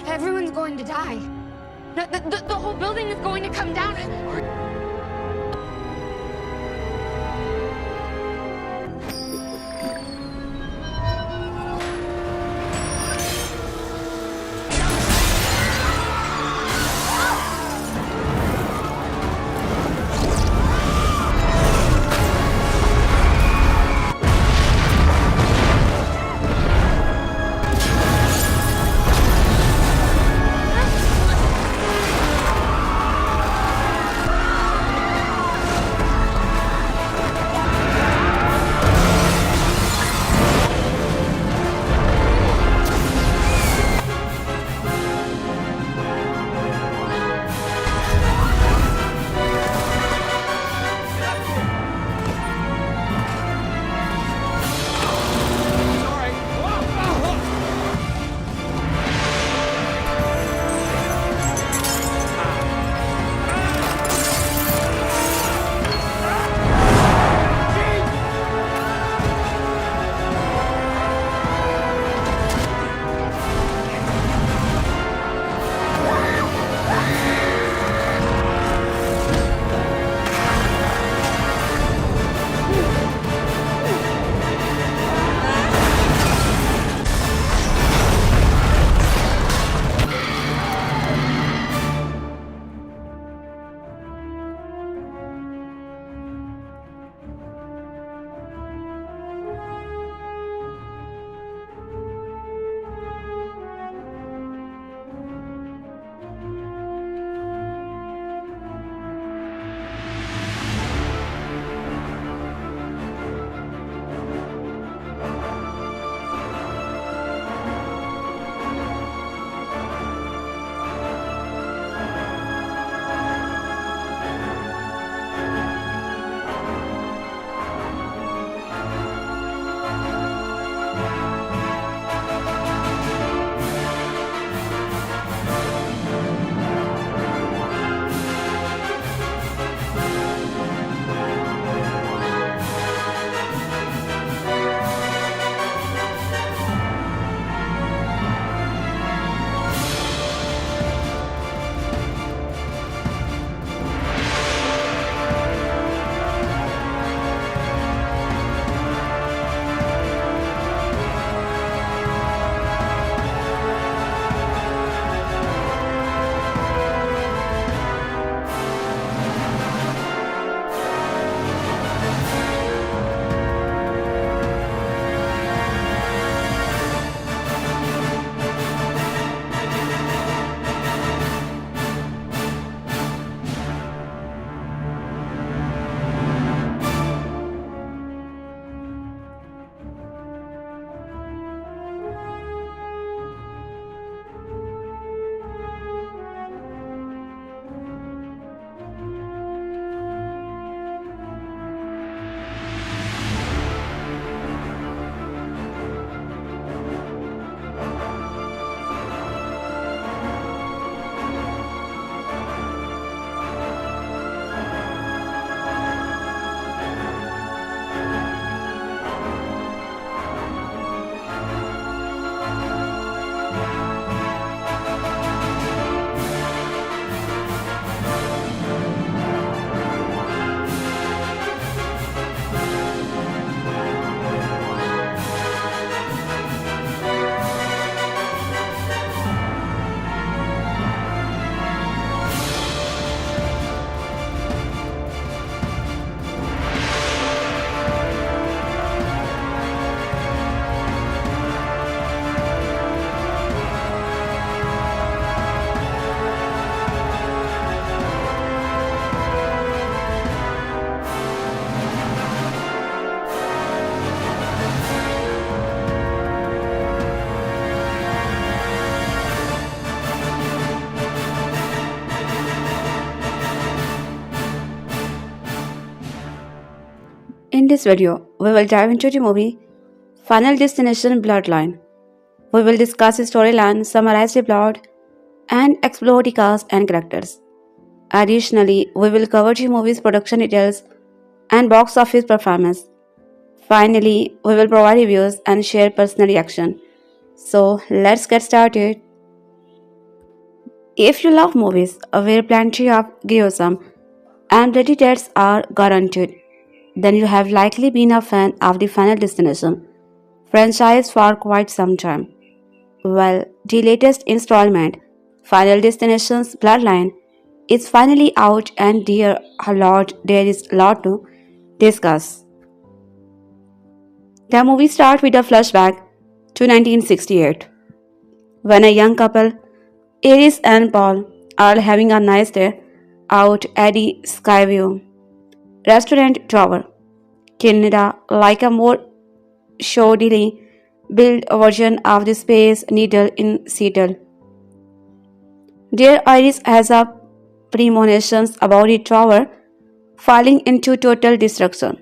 Everyone's going to die. The whole building is going to come down. In this video, we will dive into the movie Final Destination Bloodline. We will discuss the storyline, summarize the plot, and explore the cast and characters. Additionally, we will cover the movie's production details and box office performance. Finally, we will provide reviews and share personal reaction. So, let's get started. If you love movies where plenty of gruesome and bloody deaths are guaranteed, then you have likely been a fan of the Final Destination franchise for quite some time. Well, the latest installment, Final Destination's Bloodline, is finally out, and dear Lord, there is a lot to discuss. The movie starts with a flashback to 1968, when a young couple, Iris and Paul, are having a nice day out at the Skyview restaurant tower, Canada, like a more shoddily built version of the Space Needle in Seattle. There Iris has a premonitions about the tower falling into total destruction.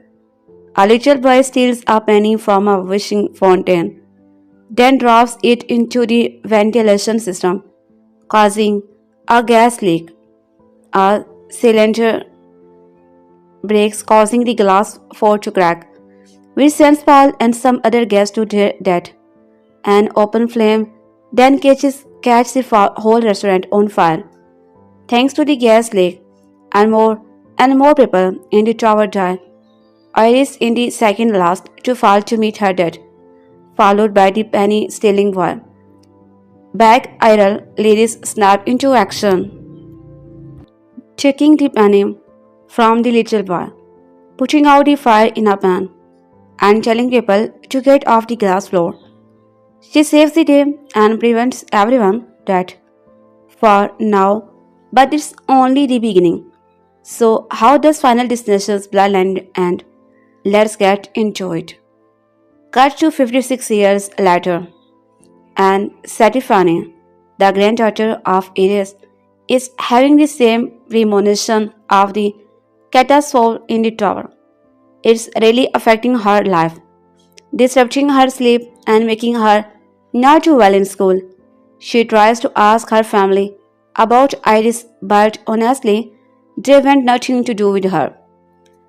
A little boy steals a penny from a wishing fountain, then drops it into the ventilation system, causing a gas leak. A cylinder breaks, causing the glass floor to crack, which sends Paul and some other guests to their death. An open flame then catches the whole restaurant on fire. Thanks to the gas leak, and more people in the tower die. Iris in the second last to fall to meet her death, followed by the penny stealing boy. Back Iral ladies snap into action, taking the penny from the little boy, putting out the fire in a pan, and telling people to get off the glass floor. She saves the day and prevents everyone death for now, but it's only the beginning. So, how does Final Destination's Bloodline end? Let's get into it. Cut to 56 years later, and Stefani, the granddaughter of Iris, is having the same premonition of the catastrophe in the tower. It's really affecting her life, disrupting her sleep and making her not do well in school. She tries to ask her family about Iris, but honestly, they want nothing to do with her.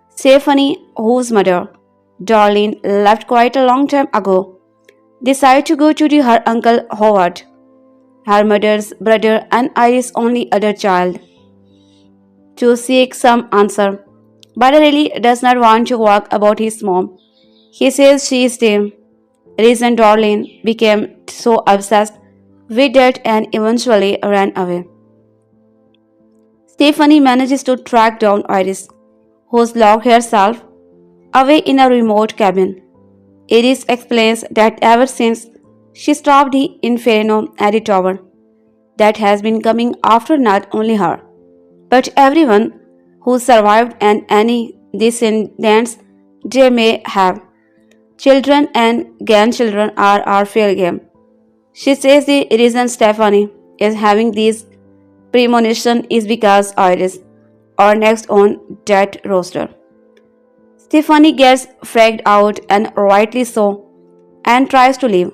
Stefani, whose mother, Darlene, left quite a long time ago, decided to go to her uncle Howard, her mother's brother and Iris' only other child, to seek some answer. But really does not want to walk about his mom. He says she is the reason Darlene became so obsessed with it and eventually ran away. Stephanie manages to track down Iris, who's locked herself away in a remote cabin. Iris explains that ever since she stopped the inferno at the tower, that has been coming after not only her, but everyone who survived and any descendants they may have. Children and grandchildren are our fair game. She says the reason Stephanie is having these premonition is because Iris are next on that roster. Stephanie gets freaked out and rightly so and tries to leave.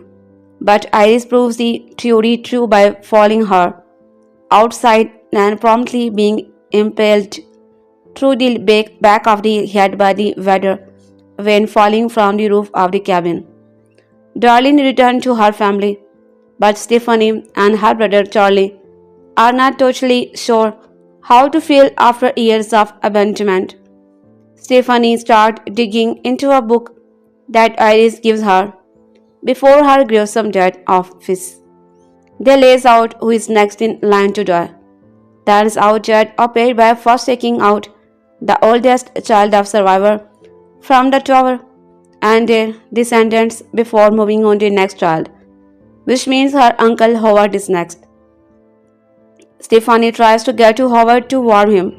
But Iris proves the theory true by following her outside and promptly being impaled through the back of the head by the weather when falling from the roof of the cabin. Darlene returned to her family, but Stephanie and her brother Charlie are not totally sure how to feel after years of abandonment. Stephanie starts digging into a book that Iris gives her before her gruesome death of fish. They lays out who is next in line to die. Turns out Jed appeared by first taking out the oldest child of survivor from the tower and their descendants before moving on to the next child, which means her uncle Howard is next. Stephanie tries to get to Howard to warn him,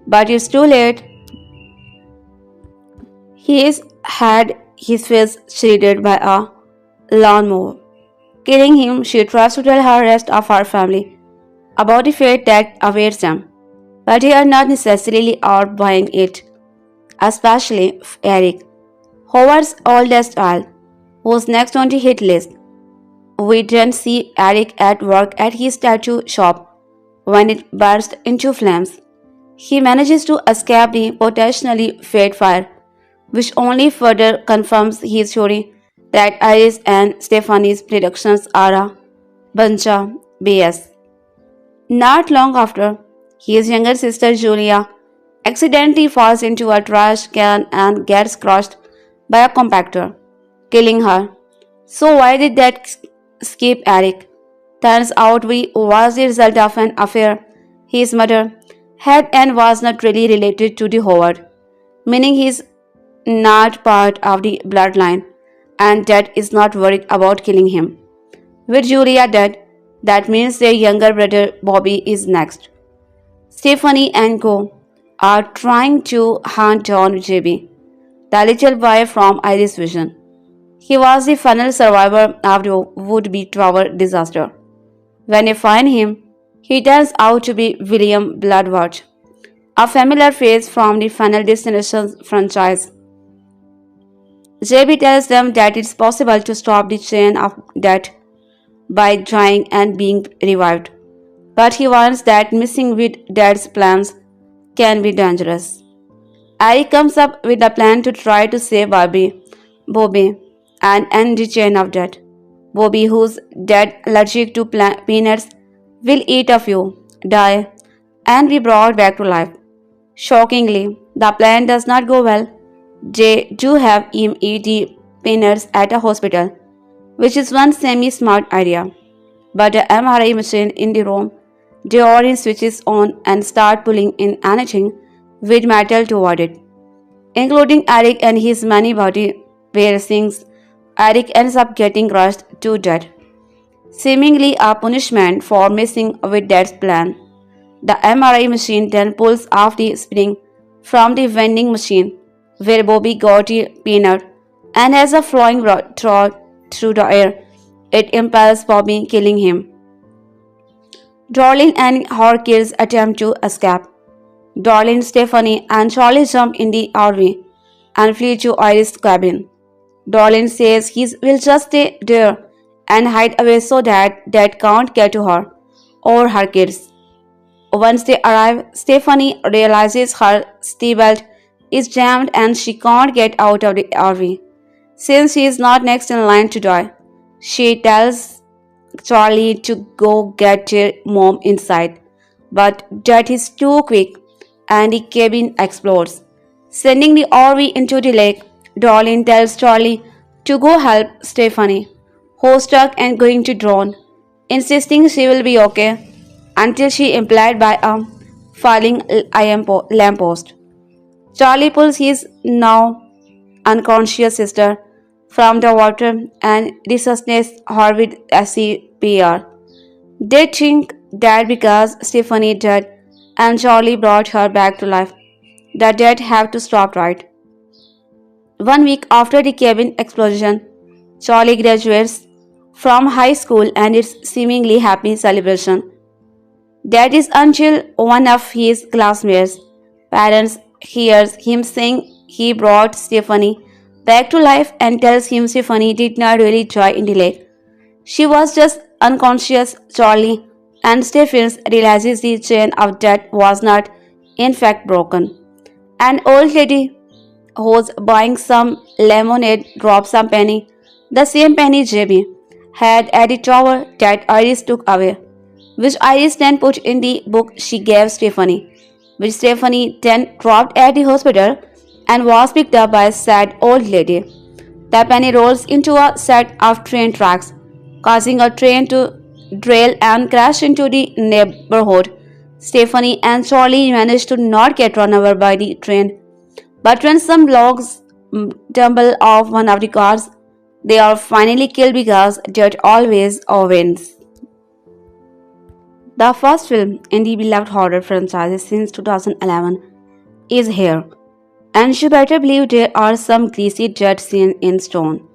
but it's too late. He has had his face shredded by a lawnmower. Killing him, she tries to tell her rest of her family about the fate that awaits them, but they are not necessarily out buying it, especially Eric, Howard's oldest child, who's next on the hit list. We then see Eric at work at his tattoo shop when it bursts into flames. He manages to escape the potentially fatal fire, which only further confirms his theory that Iris and Stephanie's predictions are a bunch of BS. Not long after, his younger sister Julia accidentally falls into a trash can and gets crushed by a compactor, killing her. So why did that escape Eric? Turns out we was the result of an affair his mother had and was not really related to the Howard, meaning he's not part of the bloodline and Dad is not worried about killing him. With Julia dead, that means their younger brother Bobby is next. Stephanie and Co are trying to hunt down JB, the little boy from Iris Vision. He was the final survivor of the would-be tower disaster. When they find him, he turns out to be William Bloodwatch, a familiar face from the Final Destination franchise. JB tells them that it's possible to stop the chain of death by dying and being revived, but he warns that messing with Dad's plans can be dangerous. Eric comes up with a plan to try to save Bobby, and end the chain of death. Bobby, who's dead allergic to peanuts, will eat a few, die, and be brought back to life. Shockingly, the plan does not go well. They do have him eat the peanuts at a hospital, which is one semi-smart idea. But the MRI machine in the room, the orange switches on and start pulling in anything with metal toward it, including Eric and his many body piercings. Eric ends up getting crushed to death, seemingly a punishment for messing with Dad's plan. The MRI machine then pulls off the spring from the vending machine where Bobby got a peanut and has a flying throat through the air. It impels Bobby, killing him. Darlene and her kids attempt to escape. Darlene, Stephanie, and Charlie jump in the RV and flee to Iris' cabin. Darlene says he will just stay there and hide away so that Dad can't get to her or her kids. Once they arrive, Stephanie realizes her seatbelt is jammed and she can't get out of the RV. Since she is not next in line to die, she tells Charlie to go get their mom inside. But Dad is too quick and the cabin explodes, sending the RV into the lake. Darlene tells Charlie to go help Stephanie, who's stuck and going to drown, insisting she will be okay until she implied by a falling lamppost. Charlie pulls his now unconscious sister from the water and resuscitates her with CPR. They think that because Stephanie died and Charlie brought her back to life, the dead have to stop right. 1 week after the cabin explosion, Charlie graduates from high school and it's seemingly happy celebration. That is until one of his classmates' parents hears him saying he brought Stephanie back to life and tells him Stephanie did not really die in the lake. She was just unconscious. Charlie and Stephens realizes the chain of death was not in fact broken. An old lady who's buying some lemonade drops a penny, the same penny JB had at the tower that Iris took away, which Iris then put in the book she gave Stephanie, which Stephanie then dropped at the hospital and was picked up by a sad old lady. The penny rolls into a set of train tracks, causing a train to derail and crash into the neighborhood. Stephanie and Charlie manage to not get run over by the train, but when some logs tumble off one of the cars, they are finally killed because death always wins. The first film in the beloved horror franchise since 2011 is here, and you better believe there are some greasy death scenes in stone.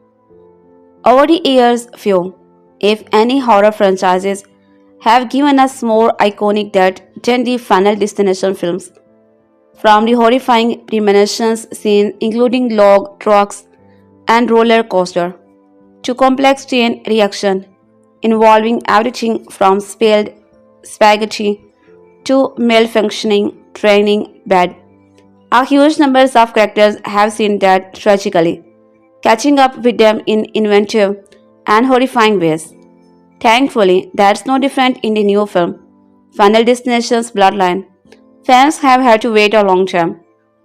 Over the years, few, if any, horror franchises have given us more iconic death than the Final Destination films. From the horrifying premonitions scene including log trucks and roller coaster, to complex chain reaction involving everything from spilled spaghetti to malfunctioning training bed. A huge numbers of characters have seen death tragically, catching up with them in inventive and horrifying ways. Thankfully, that's no different in the new film. Final Destination's Bloodline. Fans have had to wait a long time,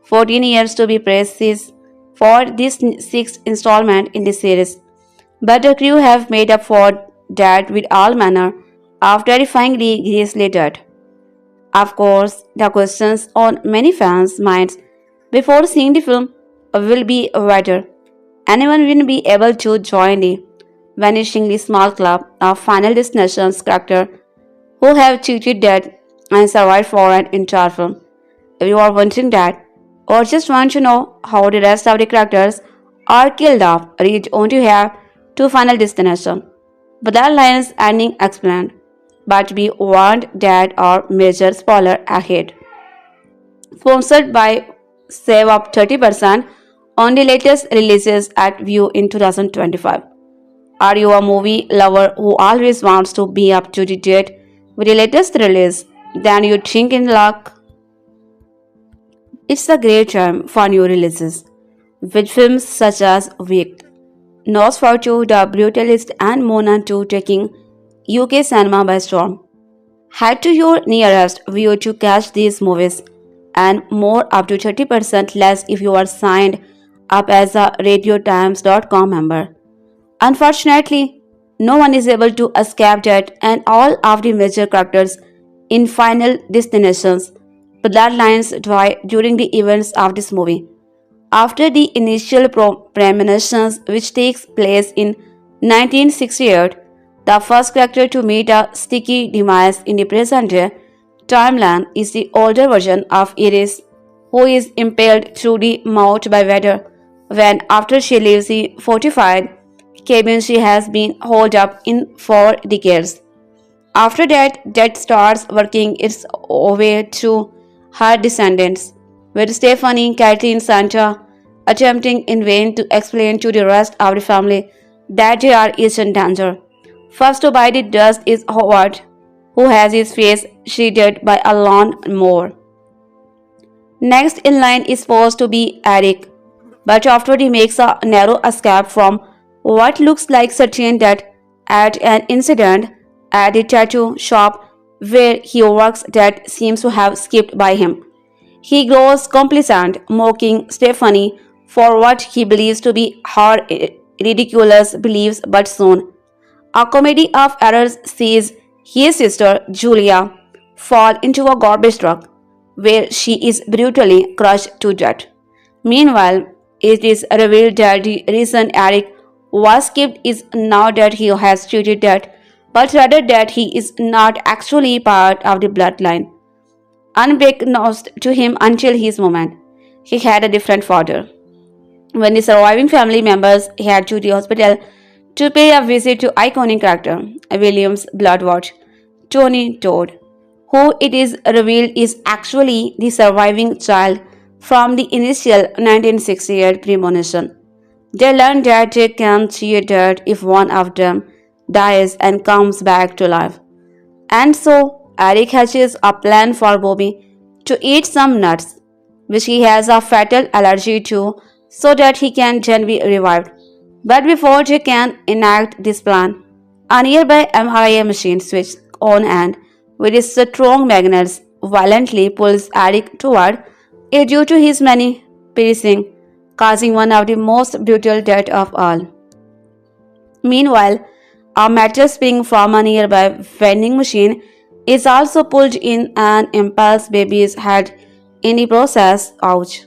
14 years to be precise, for this sixth installment in the series. But the crew have made up for that with all manner of terrifyingly grisly death. Of course, the questions on many fans' minds before seeing the film will be whether anyone will be able to join the vanishingly small club of Final Destination's characters who have cheated death and survived for an entire film. If you are wondering that, or just want to know how the rest of the characters are killed off, read on to have to Final Destination. But that line's ending explained. But be warned that our major spoiler ahead. Sponsored by save up 30% on the latest releases at View in 2025. Are you a movie lover who always wants to be up to date with the latest release? Then you think in luck. It's a great time for new releases, with films such as Wicked, Nosferatu, The Brutalist, and Mona 2 taking UK cinema by storm. Head to your nearest view to catch these movies, and more up to 30% less if you are signed up as a radiotimes.com member. Unfortunately, no one is able to escape that, and all of the major characters in Final Destinations Bloodlines die during the events of this movie. After the initial premonitions, which takes place in 1968, the first character to meet a sticky demise in the present day timeline is the older version of Eerie, who is impaled through the mouth by Vader when, after she leaves the fortified cabin she has been holed up in for decades. After that, Death starts working its way through her descendants, with Stefani, Katie, and Santa attempting in vain to explain to the rest of the family that they are each in danger. First to bite the dust is Howard, who has his face shredded by a lawn mower. Next in line is supposed to be Eric, but after he makes a narrow escape from what looks like certain death at an incident at the tattoo shop where he works that seems to have skipped by him. He grows complacent, mocking Stephanie for what he believes to be her ridiculous beliefs, but soon a comedy of errors sees his sister Julia fall into a garbage truck where she is brutally crushed to death. Meanwhile, it is revealed that the reason Eric was skipped is not that he has cheated death, but rather that he is not actually part of the bloodline. Unbeknownst to him until his moment, he had a different father. When the surviving family members head to the hospital to pay a visit to iconic character William's Bloodwatch, Tony Todd, who it is revealed is actually the surviving child from the initial 1968 premonition. They learn that they can cheat death if one of them dies and comes back to life. And so, Eric hatches a plan for Bobby to eat some nuts, which he has a fatal allergy to, so that he can then be revived. But before they can enact this plan, a nearby MRI machine switches on and, with its strong magnets, violently pulls Eric toward it due to his many piercing, causing one of the most brutal deaths of all. Meanwhile, a metal spring from a nearby vending machine is also pulled in and impales baby's head in the process. Ouch.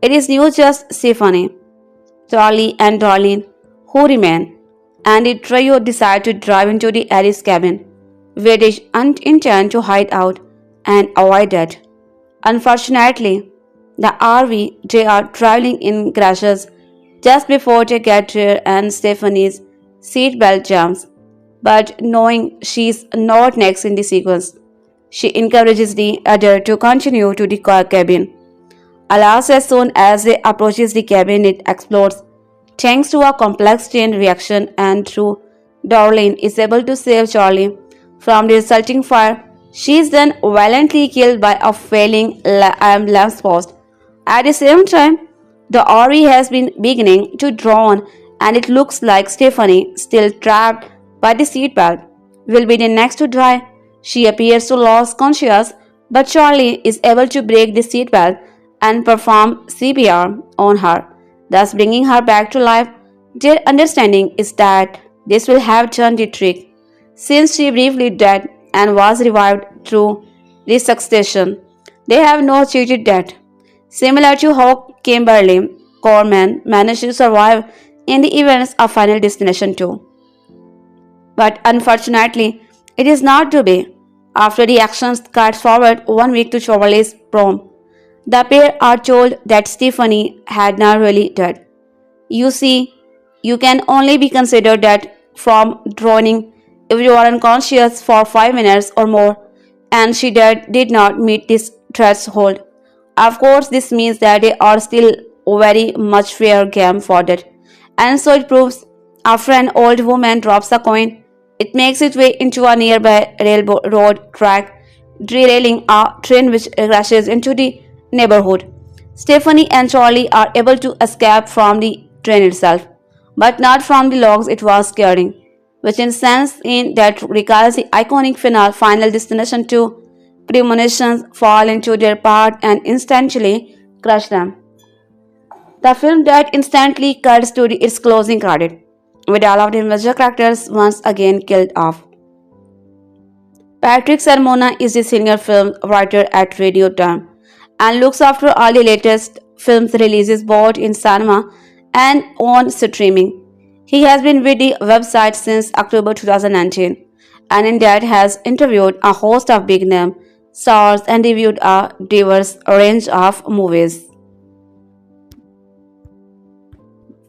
It is new just Stephanie, Charlie, and Darlene who remain, and the trio decide to drive into the Eric's cabin, where they intend to hide out and avoid death. Unfortunately, the RV they are traveling in crashes just before they get there, and Stephanie's seatbelt jams. But knowing she's not next in the sequence, she encourages the other to continue to the car cabin. Alas, as soon as they approaches the cabin, it explodes, thanks to a complex chain reaction, and through Darlene is able to save Charlie from the resulting fire. She is then violently killed by a failing lamp post. At the same time, the RE has been beginning to drawn, and it looks like Stephanie, still trapped by the seatbelt, will be the next to die. She appears to lose consciousness, but Charlie is able to break the seatbelt and perform CPR on her, thus bringing her back to life. Their understanding is that this will have done the trick, since she briefly died and was revived through resuscitation. They have no cheated death. Similar to how Kimberly Corman managed to survive in the events of Final Destination 2. But unfortunately, it is not to be. After the actions cut forward 1 week to Chevrolet's prom, the pair are told that Stephanie had not really died. You see, you can only be considered dead from drowning if you are unconscious for 5 minutes or more, and she did not meet this threshold. Of course, this means that they are still very much fair game for that. And so it proves after an old woman drops a coin, it makes its way into a nearby railroad track, derailing a train which crashes into the neighborhood. Stephanie and Charlie are able to escape from the train itself, but not from the logs it was carrying, which in sense in that recalls the iconic finale Final Destination 2 premonitions fall into their path and instantly crush them. The film that instantly cuts to its closing credit, with all of the major characters once again killed off. Patrick Sermona is the senior film writer at Radio Time and looks after all the latest films releases both in cinema and on streaming. He has been with the website since October 2019 and in that has interviewed a host of big name stars and reviewed a diverse range of movies.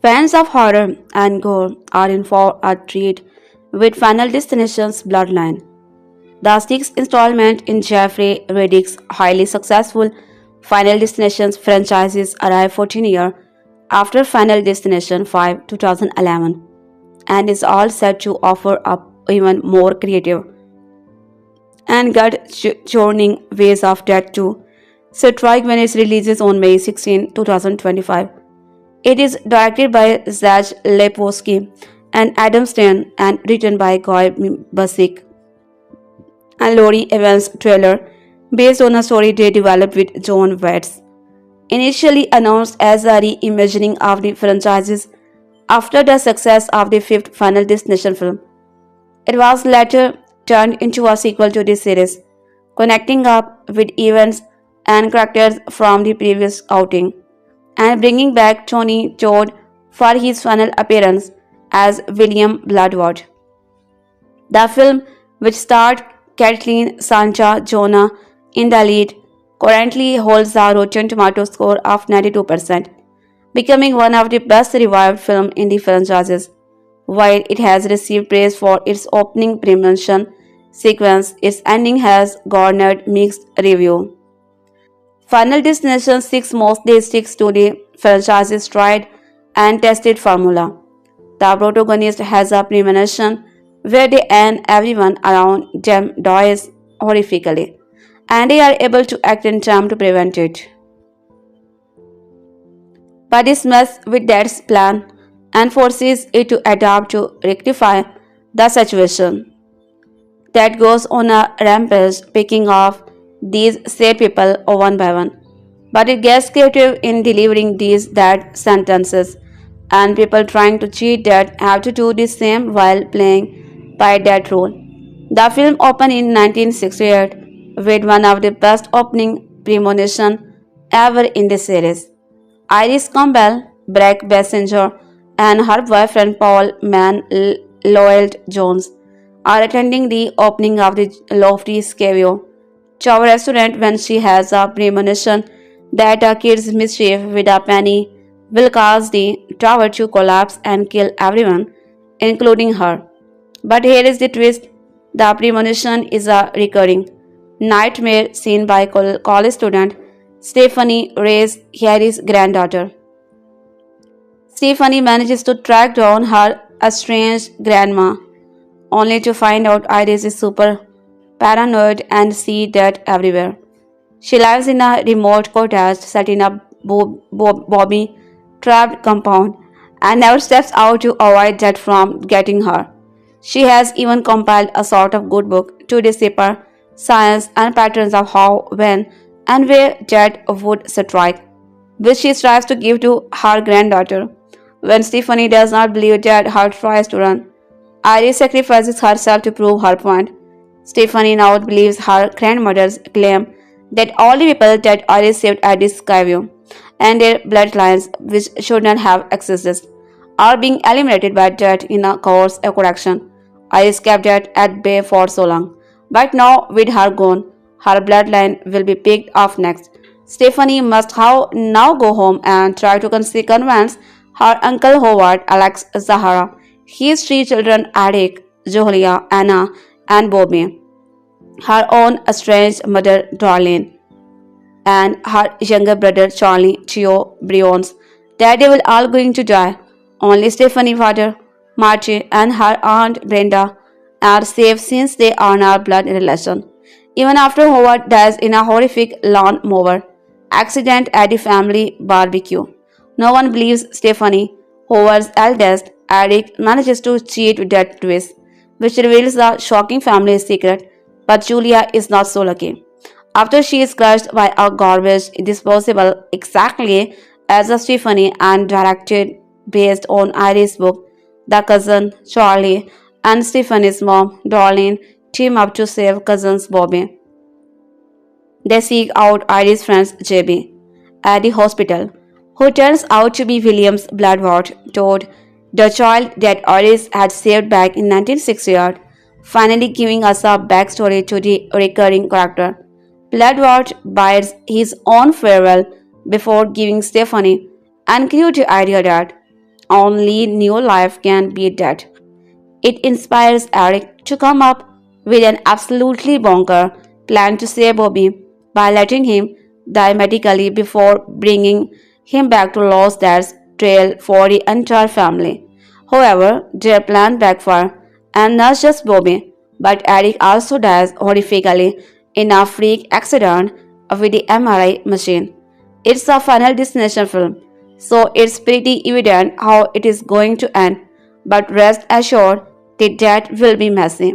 Fans of horror and gore are in for a treat with Final Destination's Bloodline. The sixth installment in Jeffrey Reddick's highly successful Final Destinations franchises arrived 14 years after Final Destination 5 2011 and is all set to offer up even more creative and gut-churning ways of death to strike when it releases on May 16, 2025. It is directed by Zach Lipovsky and Adam Stein and written by Guy Bassinger and Laurie Evans trailer based on a story they developed with John Watts. Initially announced as a reimagining of the franchises after the success of the fifth Final Destination film, it was later turned into a sequel to the series, connecting up with events and characters from the previous outing, and bringing back Tony Todd for his final appearance as William Bloodworth. The film, which starred Kathleen Sancha Jonah in the lead, currently holds a Rotten Tomatoes score of 92%, becoming one of the best revived films in the franchises. While it has received praise for its opening premonition sequence, its ending has garnered mixed reviews. Final Destination 6 mostly sticks to the franchise's tried and tested formula. The protagonist has a premonition where they and everyone around them dies horrifically, and they are able to act in time to prevent it. But this mess with Dad's plan and forces it to adapt to rectify the situation. That goes on a rampage, picking off these said people one by one. But it gets creative in delivering these dead sentences, and people trying to cheat that have to do the same while playing by that rule. The film opened in 1968 with one of the best opening premonition ever in the series. Iris Campbell, Brec Bassinger, and her boyfriend Paul Man Lloyd Jones are attending the opening of the Lofty Scavio Chow restaurant when she has a premonition that a kid's mischief with a penny will cause the tower to collapse and kill everyone, including her. But here is the twist: the premonition is a recurring nightmare seen by college student Stefani Reyes, Harry's granddaughter. Stephanie manages to track down her estranged grandma, only to find out Iris is super paranoid and see death everywhere. She lives in a remote cottage set in a Bobby trapped compound and never steps out to avoid death from getting her. She has even compiled a sort of good book to decipher science, and patterns of how, when, and where death would strike, which she strives to give to her granddaughter. When Stephanie does not believe that her tries to run, Iris sacrifices herself to prove her point. Stephanie now believes her grandmother's claim that all the people that Iris saved at this Skyview and their bloodlines, which should not have existed, are being eliminated by death in a course of correction. Iris kept death at bay for so long. But now, with her gone, her bloodline will be picked off next. Stephanie must now go home and try to convince her uncle Howard, Alex Zahara, his three children Eric, Julia, Anna, and Bobby, her own estranged mother Darlene, and her younger brother Charlie, Theo, Brions, that they were all going to die. Only Stephanie, father, Marty, and her aunt Brenda are safe since they are not blood relation. Even after Howard dies in a horrific lawn mower accident at the family barbecue, no one believes Stephanie. Howard's eldest, Eric, manages to cheat with that twist, which reveals the shocking family secret, but Julia is not so lucky. After she is crushed by a garbage disposable exactly as a Stephanie and directed based on Iris' book, the cousin, Charlie, and Stephanie's mom, Darlene, team up to save cousins Bobby. They seek out Iris' friend JB at the hospital, who turns out to be William's bloodwort, Todd, the child that Iris had saved back in 1968, finally giving us a backstory to the recurring character. Bloodwort bites his own farewell before giving Stephanie and creates the idea that only new life can beat death. It inspires Eric to come up with an absolutely bonker plan to save Bobby by letting him die medically before bringing him back to Lost Dad's trail for the entire family. However, their plan backfires, and not just Bobby, but Eric also dies horrifically in a freak accident with the MRI machine. It's a final destination film, so it's pretty evident how it is going to end, but rest assured the death will be messy.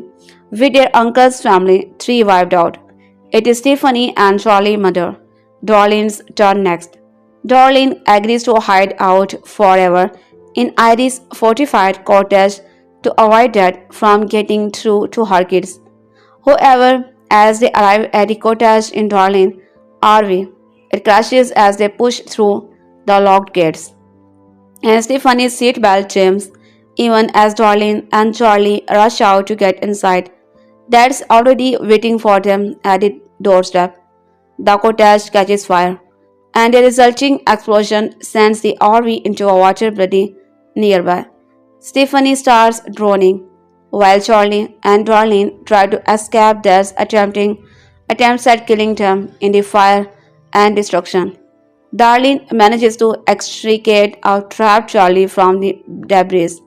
With their uncle's family, three wiped out. It is Stephanie and Charlie's mother, Darlene's turn next. Darlene agrees to hide out forever in Iris' fortified cottage to avoid death from getting through to her kids. However, as they arrive at the cottage in Darlene RV, it crashes as they push through the locked gates, and Stephanie's seatbelt jams even as Darlene and Charlie rush out to get inside. Dad's already waiting for them at the doorstep. The cottage catches fire, and the resulting explosion sends the RV into a water body nearby. Stephanie starts droning, while Charlie and Darlene try to escape Dad's attempts at killing them in the fire and destruction. Darlene manages to extricate a trapped Charlie from the debris,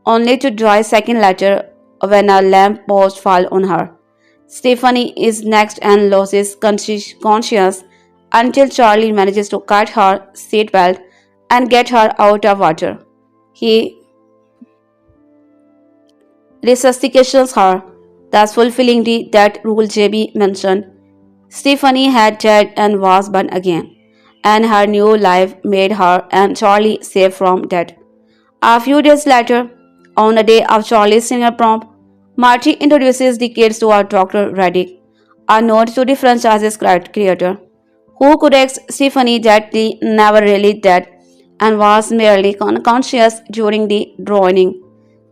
only to die seconds later when a lamp post falls on her. Stephanie is next and loses conscience until Charlie manages to cut her seatbelt and get her out of water. He resuscitates her, thus fulfilling the death rule JB mentioned. Stephanie had died and was born again, and her new life made her and Charlie safe from death. A few days later, on the day of Charlie's senior prom, Marty introduces the kids to our Dr. Reddick, a nod to the franchise's creator, who corrects Stephanie that he never really dead and was merely unconscious during the drowning.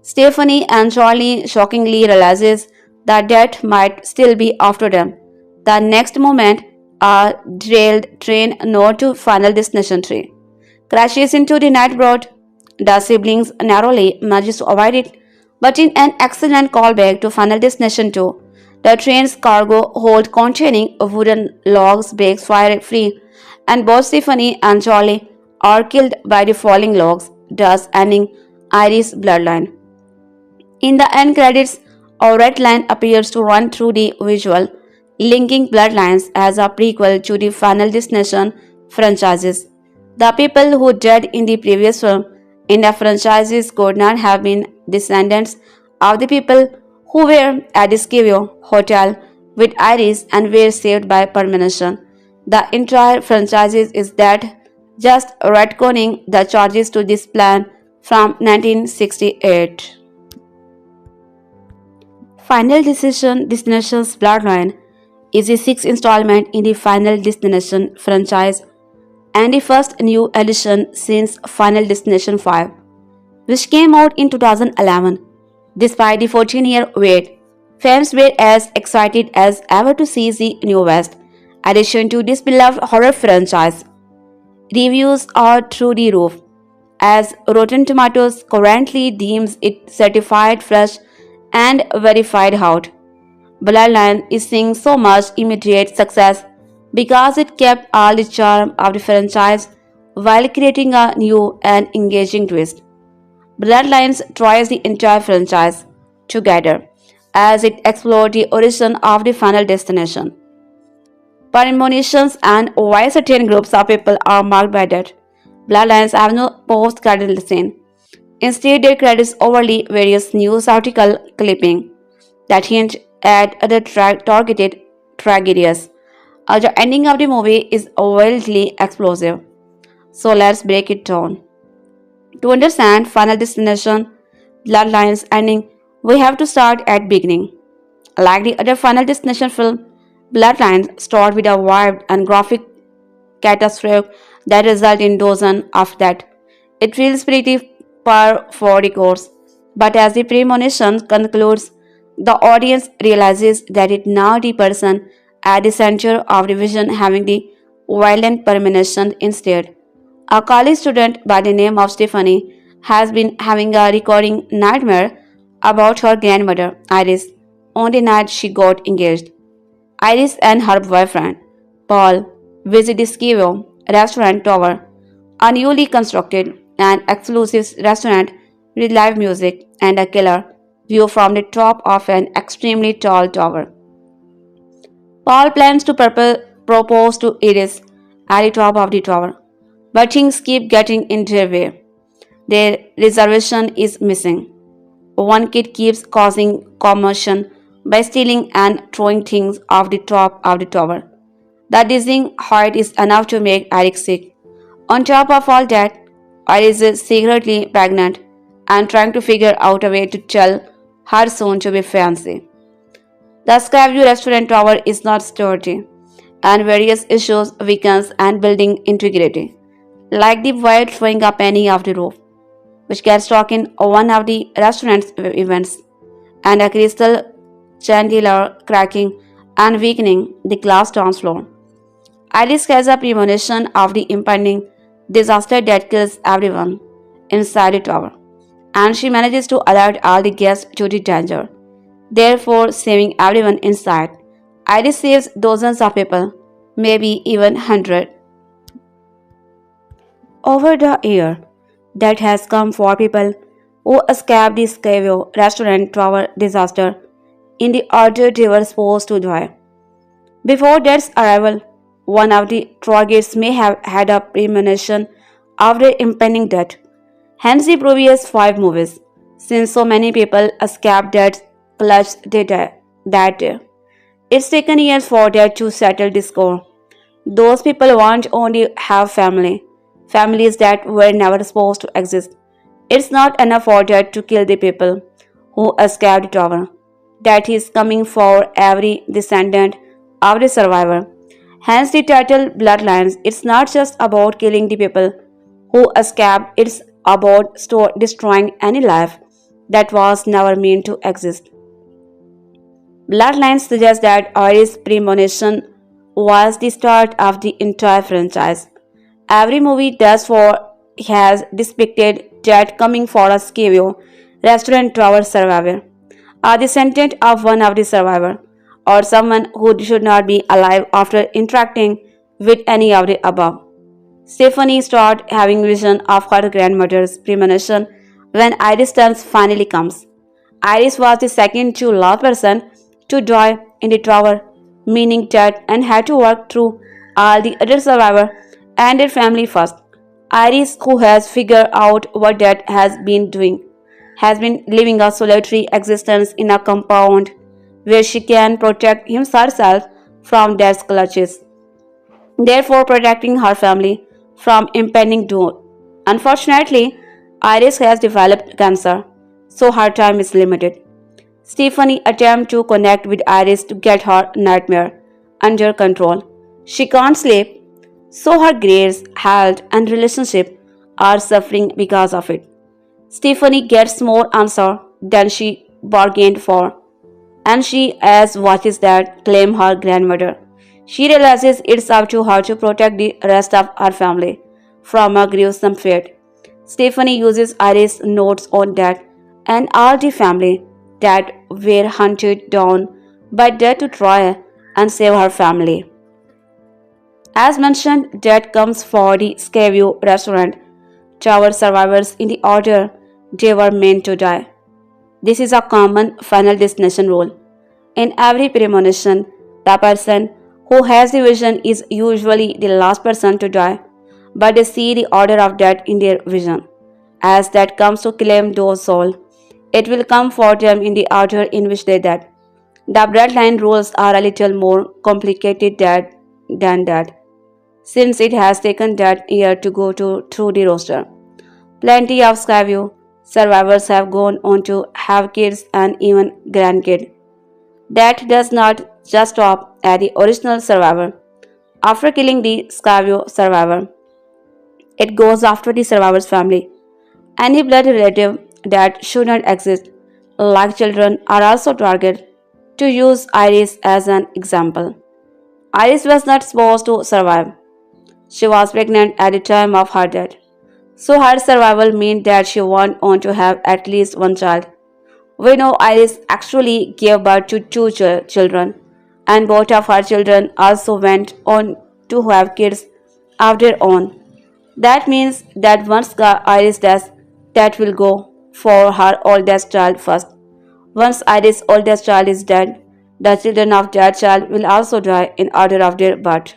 Stephanie and Charlie shockingly realizes that death might still be after them. The next moment, a derailed train node to Final Destination 3 crashes into the night broad. The siblings narrowly manage to avoid it, but in an excellent callback to Final Destination 2, the train's cargo hold containing wooden logs breaks fire free, and both Stephanie and Charlie are killed by the falling logs, thus ending Iris' bloodline. In the end credits, a red line appears to run through the visual, linking Bloodlines as a prequel to the Final Destination franchises. The people who died in the previous film in the franchises could not have been descendants of the people who were at the Skivio Hotel with Iris and were saved by premonition. The entire franchise is that just retconning the charges to this plan from 1968. Final Destination's Bloodline is the sixth installment in the Final Destination franchise and the first new edition since Final Destination 5, which came out in 2011. Despite the 14-year wait, fans were as excited as ever to see the newest addition to this beloved horror franchise. Reviews are through the roof, as Rotten Tomatoes currently deems it certified fresh and verified hot. Bloodline is seeing so much immediate success because it kept all the charm of the franchise while creating a new and engaging twist. Bloodlines tries the entire franchise together as it explored the origin of the final destination, premonitions, and why certain groups of people are marked by death. Bloodlines have no post-credit scene. Instead, their credits overlay various news article clipping that hint at other targeted tragedies. The ending of the movie is wildly explosive, so let's break it down. To understand Final Destination Bloodlines ending, we have to start at beginning. Like the other Final Destination film, Bloodlines start with a vivid and graphic catastrophe that result in dozens of deaths. It feels pretty par for the course, but as the premonition concludes, the audience realizes that it now the person at the center of the vision having the violent premonition instead. A college student by the name of Stephanie has been having a recurring nightmare about her grandmother, Iris, on the night she got engaged. Iris and her boyfriend, Paul, visit the Skivo restaurant tower, a newly constructed and exclusive restaurant with live music and a killer view from the top of an extremely tall tower. Paul plans to propose to Iris at the top of the tower, but things keep getting in their way. Their reservation is missing. One kid keeps causing commotion by stealing and throwing things off the top of the tower. The dizzying height is enough to make Eric sick. On top of all that, Iris is secretly pregnant and trying to figure out a way to tell her soon to be fiancé. The Skyview restaurant tower is not sturdy, and various issues weakens and building integrity, like the wire throwing a penny off the roof, which gets stuck in one of the restaurant's events, and a crystal chandelier cracking and weakening the glass dance floor. Iris has a premonition of the impending disaster that kills everyone inside the tower, and she manages to alert all the guests to the danger, therefore saving everyone inside. Iris saves dozens of people, maybe even hundreds. Over the year that has come for people who escaped the Scavio restaurant tower disaster in the order they were supposed to die. Before death's arrival, one of the targets may have had a premonition of their impending death. Hence the previous 5 movies, since so many people escaped death clutched that day. It's taken years for death to settle the score. Those people won't only have families that were never supposed to exist. It's not enough for death to kill the people who escaped the tower. That is coming for every descendant of the survivor. Hence the title Bloodlines. It's not just about killing the people who escaped, it's about destroying any life that was never meant to exist. Bloodlines suggests that Iris' premonition was the start of the entire franchise. Every movie thus far has depicted death coming for a Scavio restaurant tower survivor, or the descendant of one of the survivors, or someone who should not be alive after interacting with any of the above. Stephanie started having vision of her grandmother's premonition when Iris' turn finally comes. Iris was the second to last person to die in the tower, meaning death, and had to work through all the other survivors and their family first. Iris, who has figured out what death has been doing, has been living a solitary existence in a compound where she can protect herself from death's clutches, therefore protecting her family from impending doom. Unfortunately, Iris has developed cancer, so her time is limited. Stephanie attempts to connect with Iris to get her nightmare under control. She can't sleep, so her grace, health, and relationship are suffering because of it. Stephanie gets more answer than she bargained for, and she as watches that claim her grandmother. She realizes it's up to her to protect the rest of her family from a gruesome fate. Stephanie uses Iris' notes on death and all the family that were hunted down by death to try and save her family. As mentioned, death comes for the Skyview restaurant tower survivors in the order they were meant to die. This is a common final destination rule. In every premonition, the person who has the vision is usually the last person to die, but they see the order of death in their vision. As that comes to claim those souls, it will come for them in the order in which they died. The bloodline rules are a little more complicated than that, since it has taken that year to go through the roster. Plenty of Skyview survivors have gone on to have kids and even grandkids. That does not just stop at the original survivor. After killing the Skyview survivor, it goes after the survivor's family. Any blood relative that should not exist, like children, are also targeted. To use Iris as an example, Iris was not supposed to survive. She was pregnant at the time of her death. So her survival meant that she went on to have at least one child. We know Iris actually gave birth to two children, and both of her children also went on to have kids of their own. That means that once Iris dies, that will go for her oldest child first. Once Iris' oldest child is dead, the children of that child will also die in order of their birth.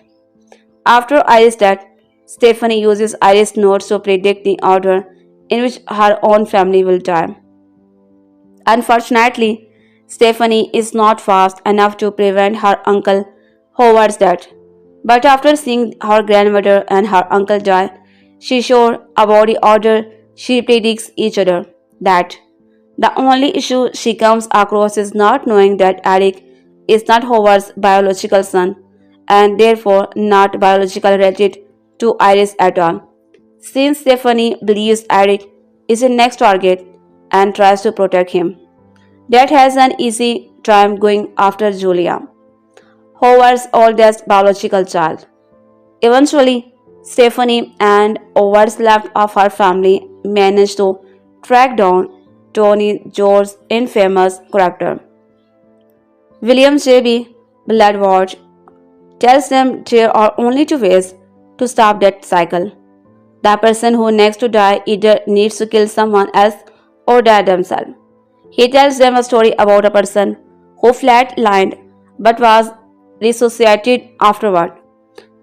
After Iris' death, Stephanie uses Iris' notes to predict the order in which her own family will die. Unfortunately, Stephanie is not fast enough to prevent her uncle Howard's death. But after seeing her grandmother and her uncle die, she is sure about the order she predicts each other. That the only issue she comes across is not knowing that Eric is not Howard's biological son and therefore not biologically related to Iris at all. Since Stephanie believes Eric is the next target and tries to protect him, that has an easy time going after Julia, Howard's oldest biological child. Eventually, Stephanie and what's left of her family manage to track down Tony George's infamous character. William J.B. Bloodwatch tells them there are only two ways to stop that cycle. The person who next to die either needs to kill someone else or die themselves. He tells them a story about a person who flat-lined but was resuscitated afterward.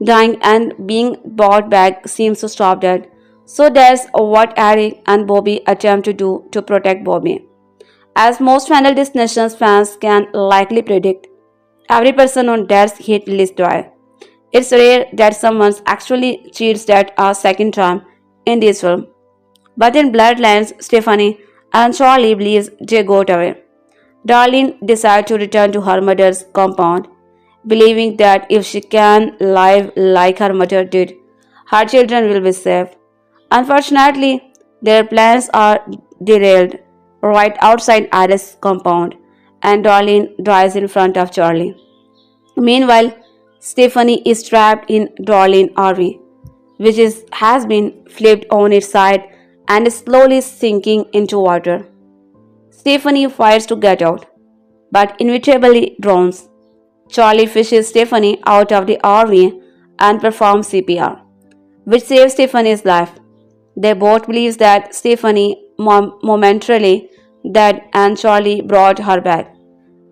Dying and being brought back seems to stop that. So that's what Eric and Bobby attempt to do to protect Bobby. As most Final Destinations fans can likely predict, every person on death's hit list die. It's rare that someone actually cheats that a second time in this film. But in Bloodlines, Stephanie and Charlie believes they got away. Darlene decides to return to her mother's compound, believing that if she can live like her mother did, her children will be safe. Unfortunately, their plans are derailed right outside Iris' compound, and Darlene dies in front of Charlie. Meanwhile, Stephanie is trapped in Darlene RV, which has been flipped on its side and is slowly sinking into water. Stephanie fights to get out, but inevitably drowns. Charlie fishes Stephanie out of the RV and performs CPR, which saves Stephanie's life. They both believe that Stephanie momentarily dead and Charlie brought her back,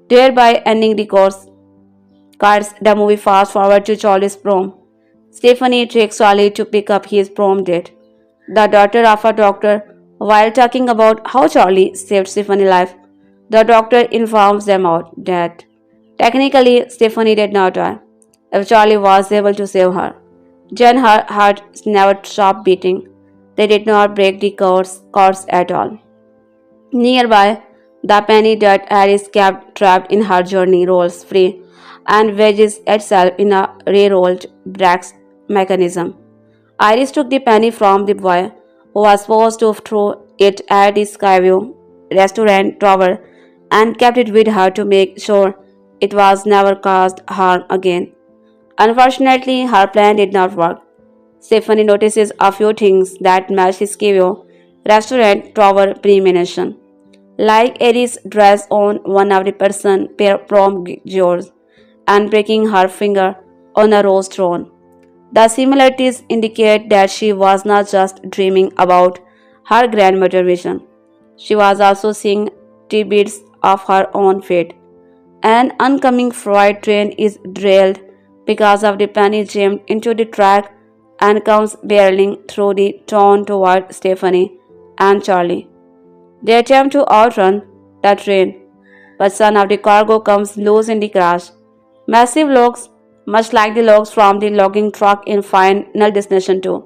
thereby ending the course. Cards the movie fast forward to Charlie's prom. Stephanie takes Charlie to pick up his prom date, the daughter of a doctor, while talking about how Charlie saved Stephanie's life. The doctor informs them out that technically Stephanie did not die. If Charlie was able to save her, then her heart never stopped beating. They did not break the course at all. Nearby, the penny that Iris kept trapped in her journey rolls free and wedges itself in a re-rolled Brec's mechanism. Iris took the penny from the boy, who was supposed to throw it at the Skyview restaurant tower, and kept it with her to make sure it was never caused harm again. Unfortunately, her plan did not work. Stephanie notices a few things that match the Skyview restaurant tower premonition, like Aries' dress on one of the person prom jewels and breaking her finger on a rose throne. The similarities indicate that she was not just dreaming about her grandmother's vision. She was also seeing tidbits of her own fate. An oncoming freight train is derailed because of the penny jammed into the track and comes barreling through the town toward Stephanie and Charlie. They attempt to outrun the train, but some of the cargo comes loose in the crash. Massive logs, much like the logs from the logging truck in Final Destination 2,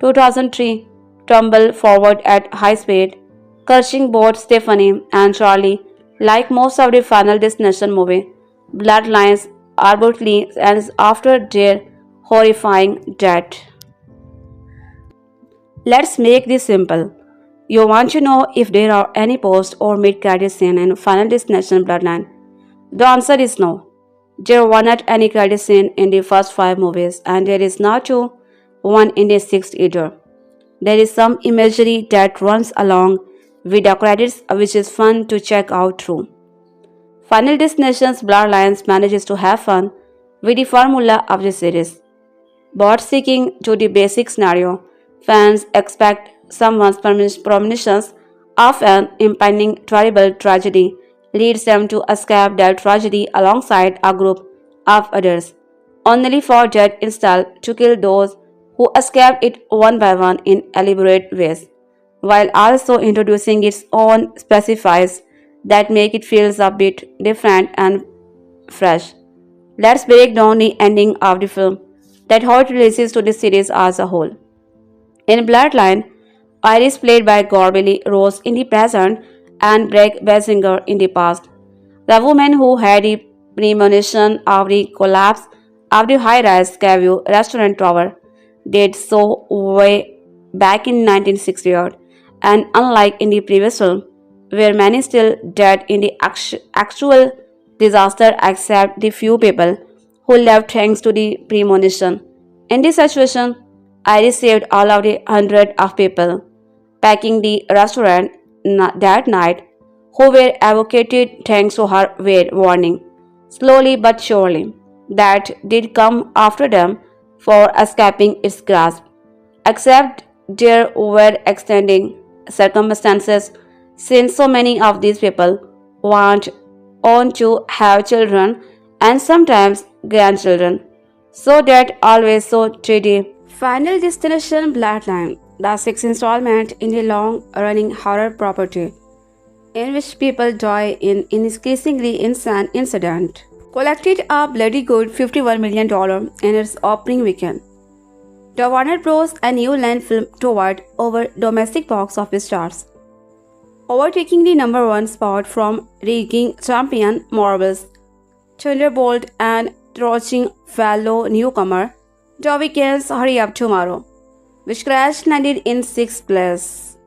2003, tumble forward at high speed, crushing both Stephanie and Charlie. Like most of the Final Destination movie, Bloodlines abruptly ends after their horrifying death. Let's make this simple. You want to know if there are any post or mid-credit scene in Final Destination Bloodline? The answer is no. There were not any credit scene in the first 5 movies, and there is not one in the 6th either. There is some imagery that runs along with the credits, which is fun to check out through. Final Destination's Bloodlines manages to have fun with the formula of the series. But sticking to the basic scenario, fans expect someone's premonitions of an impending terrible tragedy leads them to escape that tragedy alongside a group of others, only for that install to kill those who escaped it one by one in elaborate ways, while also introducing its own specifiers that make it feel a bit different and fresh. Let's break down the ending of the film, that how it relates to the series as a whole. In Bloodline, Iris, played by Gorbeli, rose in the present and Brec Bassinger in the past. The woman who had the premonition of the collapse of the high-rise Skyview restaurant tower did so way back in 1968, and unlike in the previous film, where many still dead in the actual disaster except the few people who left thanks to the premonition. In this situation, Iris saved all of the hundred of people packing the restaurant that night who were evacuated thanks to her warning. Slowly but surely, that did come after them for escaping its grasp. Except there were extending circumstances, since so many of these people want on to have children and sometimes grandchildren. So that always so 3D. Final Destination Bloodline, the 6th installment in the long-running horror property, in which people die in increasingly insane incident, collected a bloody good $51 million in its opening weekend. The Warner Bros. A new line film toward over domestic box office charts, overtaking the number 1 spot from reigning champion Marvel's Thunderbolt and torching fellow newcomer The Weeknd's Hurry Up Tomorrow, which crash landed in 6th place.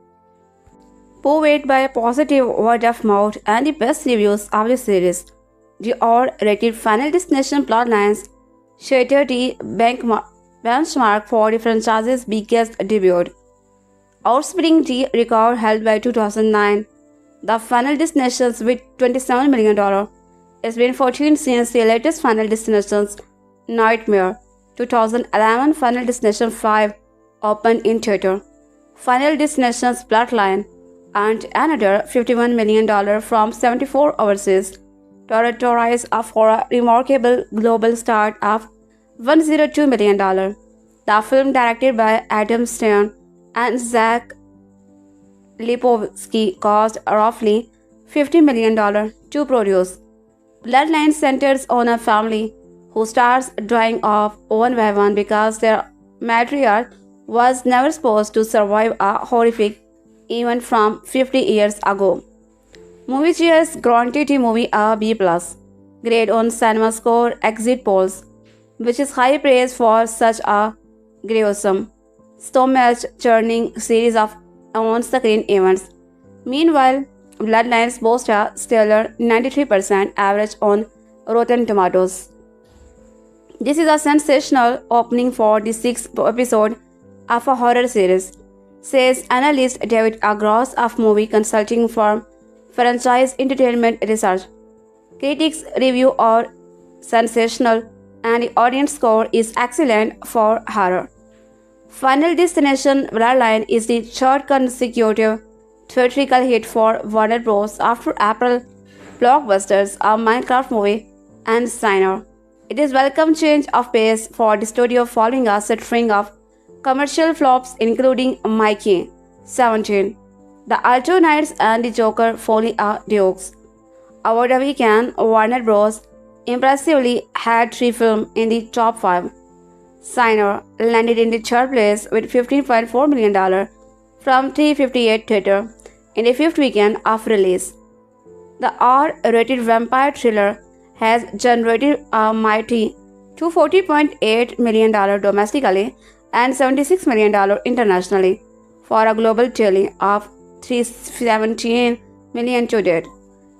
Buoyed by a positive word of mouth and the best reviews of the series, the R-rated Final Destination Bloodlines shattered the benchmark for the franchise's biggest debut, outspeeding the record held by 2009. The Final Destinations with $27 million has been 14 since the latest Final Destinations Nightmare 2011. Final Destination 5 opened in theater. Final Destinations Bloodline earned another $51 million from 74 overseas territories for a remarkable global start of $102 million. The film, directed by Adam Stein and Zach Lipovsky, cost roughly $50 million to produce. Bloodlines centers on a family who starts dying off one by one because their matriarch was never supposed to survive a horrific event from 50 years ago. Movie cheers granted the movie a B+, grade on cinema score exit polls, which is high praise for such a gruesome, stomach-churning series of on-screen events. Meanwhile, Bloodlines boast a stellar 93% average on Rotten Tomatoes. This is a sensational opening for the sixth episode of a horror series, says analyst David Gross of movie consulting firm Franchise Entertainment Research. Critics' review are sensational and the audience score is excellent for horror. Final Destination Bloodline is the third consecutive theatrical hit for Warner Bros. After April blockbusters A Minecraft Movie and Steiner. It is welcome change of pace for the studio following a string of commercial flops including Mikey, 17, The Alto Knights and The Joker Foley are Dukes. Over the weekend, Warner Bros. Impressively had 3 films in the top 5. Steiner landed in the third place with $15.4 million from 358 theater in the 5th weekend of release. The R-rated vampire thriller has generated a mighty $240.8 million domestically and $76 million internationally for a global tally of $317 million to date.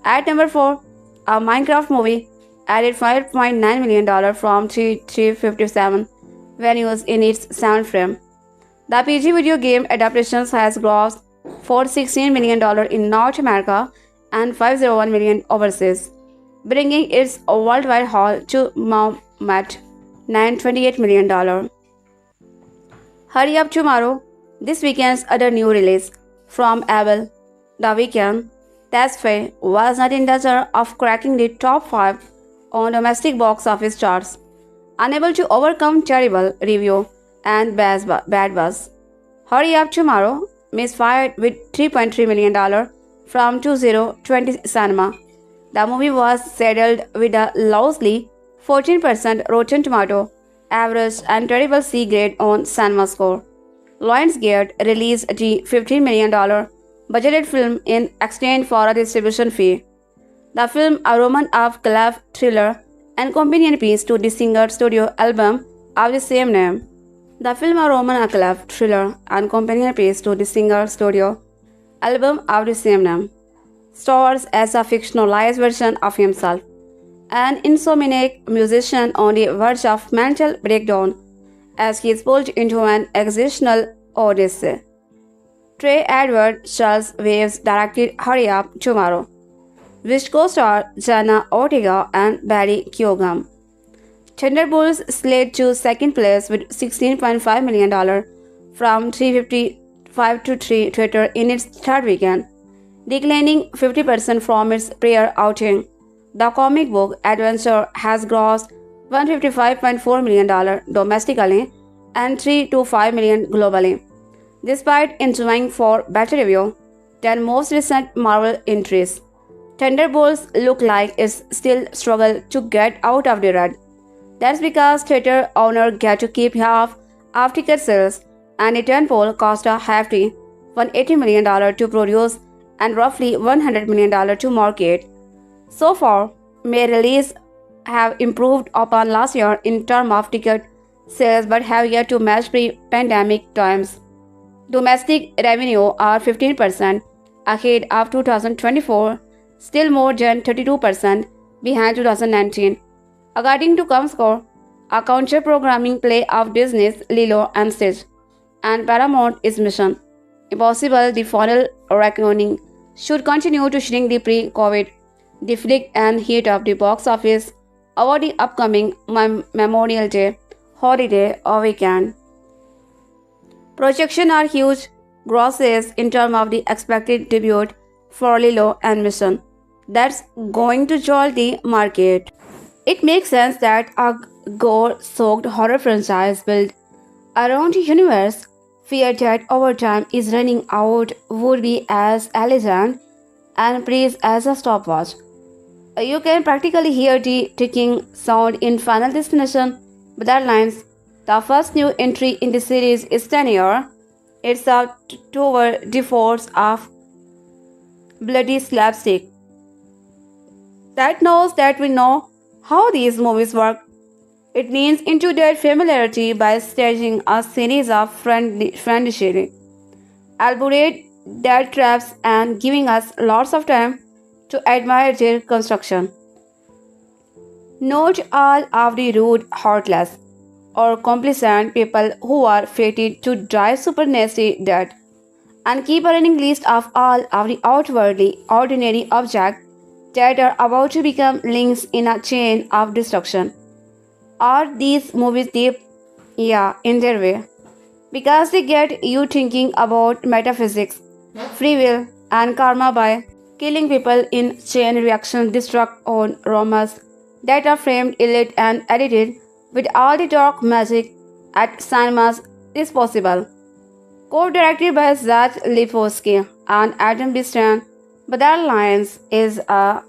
At number 4, A Minecraft Movie added $5.9 million from 357 venues in its 7th frame. The PG video game adaptations has grossed $416 million in North America and $501 million overseas, bringing its worldwide haul to at $928 million. Hurry Up Tomorrow, this weekend's other new release from Abel, The Weeknd, Tasfay was not in danger of cracking the top 5 on domestic box office charts, unable to overcome terrible review and bad buzz. Hurry Up Tomorrow misfired with $3.3 million from 2020 cinema. The movie was saddled with a lousy 14% Rotten Tomato average and terrible C grade on cinema score. Lionsgate released the $15 million budgeted film in exchange for a distribution fee. The film, a Roman of clef thriller and companion piece to the singer studio album of the same name. The film, a Roman clef thriller and companion piece to the singer studio album of the same name, stars as a fictionalized version of himself, an insomniac musician on the verge of mental breakdown as he is pulled into an existential odyssey. Trey Edward Charles Waves directed Hurry Up Tomorrow, which co-star Jenna Ortega and Barry Keoghan. Thunderbolts slid to second place with $16.5 million from 355 to 3 theater in its third weekend, declining 50% from its prior outing. The comic book adventure has grossed $155.4 million domestically and $3 to $5 million globally, despite enjoying for better review than most recent Marvel entries. Thunderbolts look like it's still struggle to get out of the red. That's because theater owners get to keep half of ticket sales, and the tentpole cost a hefty $180 million to produce and roughly $100 million to market. So far, May release have improved upon last year in terms of ticket sales but have yet to match pre-pandemic times. Domestic revenue are 15% ahead of 2024, still more than 32% behind 2019. According to ComScore, a counter-programming play of Disney's Lilo and Stitch and Paramount is Mission Impossible: The Final Reckoning should continue to shrink the pre-COVID deflect and heat up the box office over the upcoming Memorial Day holiday or weekend. Projections are huge grosses in terms of the expected debut for Lilo and Mission. That's going to jolt the market. It makes sense that a gore-soaked horror franchise built around a universe fear that over time is running out would be as elegant and praise as a stopwatch. You can practically hear the ticking sound in Final Destination Bloodlines. The first new entry in the series is 10 year. It's a tour de force of bloody slapstick that knows that we know how these movies work. It leans into that familiarity by staging a series of friendly elaborate death traps and giving us lots of time to admire their construction. Note all of the rude, heartless, or complacent people who are fated to die super nasty death, and keep a running list of all of the outwardly ordinary objects that are about to become links in a chain of destruction. Are these movies deep? Yeah, in their way. Because they get you thinking about metaphysics, free will, and karma by killing people in chain reaction destruct on romans that are framed, elite, and edited with all the dark magic at cinemas is possible. Co-directed by Zach Lipovsky and Adam Stein, Bloodlines is a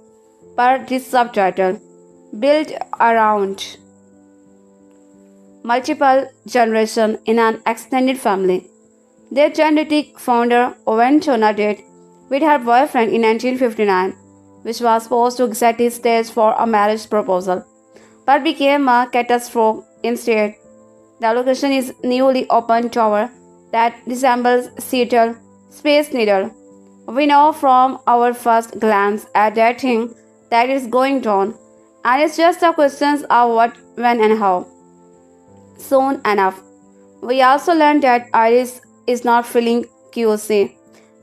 per this subtitle built around multiple generations in an extended family. Their genetic founder went on a date with her boyfriend in 1959, which was supposed to set the stage for a marriage proposal, but became a catastrophe instead. The location is newly opened tower that resembles Seattle Space Needle. We know from our first glance at that thing that is going down, and it's just a question of what, when, and how. Soon enough, we also learned that Iris is not feeling QC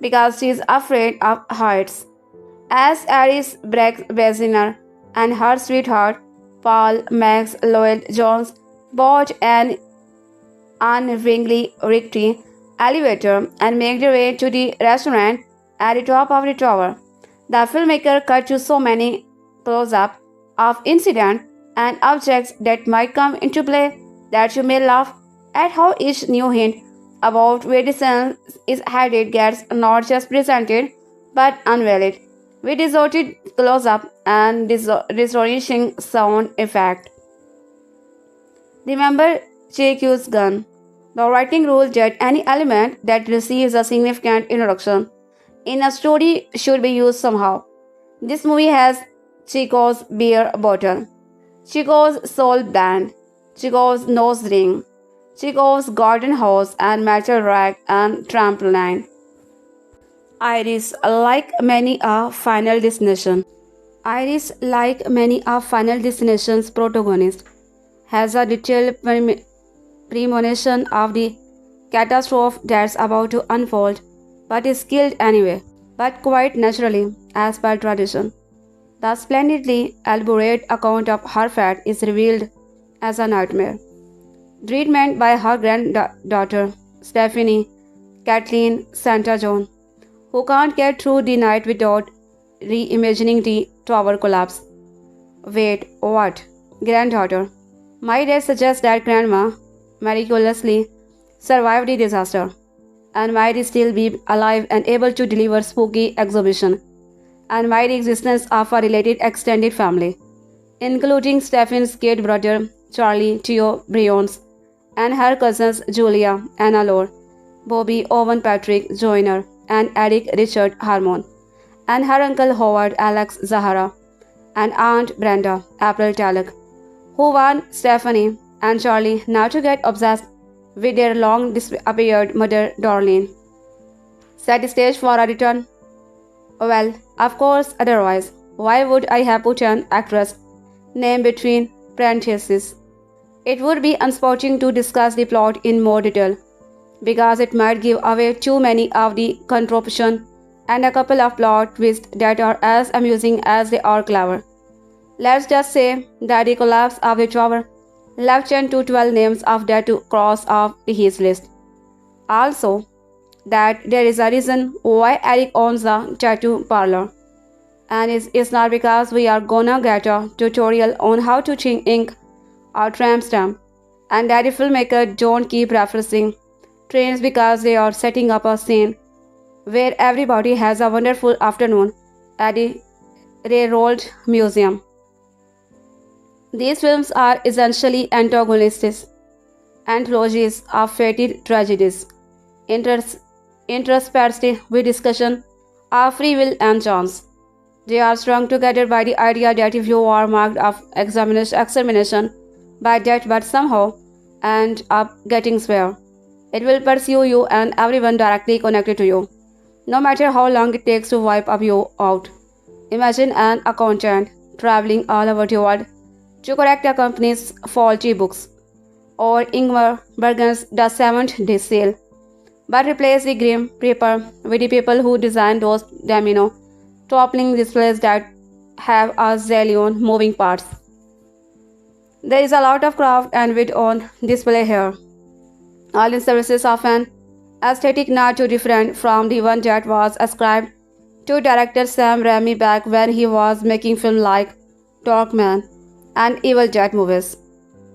because she is afraid of heights. As Iris Brec Bassinger and her sweetheart, Paul Max Lloyd Jones, bought an unwillingly rickety elevator and make their way to the restaurant at the top of the tower, the filmmaker cut to so many close-ups of incidents and objects that might come into play that you may laugh at how each new hint about where the sun is headed gets not just presented but unveiled with distorted close-up and distorting sound effect. Remember JQ's gun. The writing rule that any element that receives a significant introduction in a story should be used somehow. This movie has Chico's beer bottle, Chico's soul band, Chico's nose ring, Chico's garden hose and metal rack and trampoline. Iris, like many a Final Destination. Iris, like many a Final Destination's protagonist, has a detailed premonition of the catastrophe that's about to unfold, but is killed anyway, but quite naturally, as per tradition. The splendidly elaborate account of her fate is revealed as a nightmare. Treatment by her granddaughter, Stephanie Kathleen Santa John, who can't get through the night without reimagining the tower collapse. Wait, what? Granddaughter? My dad suggests that grandma miraculously survived the disaster and might still be alive and able to deliver spooky exhibition, and might the existence of a related extended family, including Stephen's kid brother Charlie Theo Bryons and her cousins Julia, Anna Lore, Bobby Owen Patrick Joyner, and Eric Richard Harmon, and her uncle Howard Alex Zahara, and Aunt Brenda April Talek, who want Stephanie and Charlie now to get obsessed with their long disappeared mother Darlene. Set the stage for a return? Well, of course, otherwise, why would I have put an actress name between parentheses? It would be unsporting to discuss the plot in more detail, because it might give away too many of the contraption and a couple of plot twists that are as amusing as they are clever. Let's just say that the collapse of the tower left 10 to 12 names of dead to cross off his list. Also, that there is a reason why Eric owns a tattoo parlor. And it's not because we are gonna get a tutorial on how to ink or tramp stamp, and that the filmmaker don't keep referencing trains because they are setting up a scene where everybody has a wonderful afternoon at the Railroad Museum. These films are essentially anthologies of fated tragedies, interspersed with discussion of free will and chance. They are strung together by the idea that if you are marked of examination by death but somehow end up getting spare, it will pursue you and everyone directly connected to you, no matter how long it takes to wipe up you out. Imagine an accountant traveling all over the world to correct a company's faulty books, or Ingmar Bergen's The Seventh Day Sale, but replace the grim paper with the people who design those domino toppling displays that have a zillion moving parts. There is a lot of craft and wit on display here, all in services of an aesthetic not too different from the one that was ascribed to director Sam Raimi back when he was making films like Darkman and Evil Dead movies.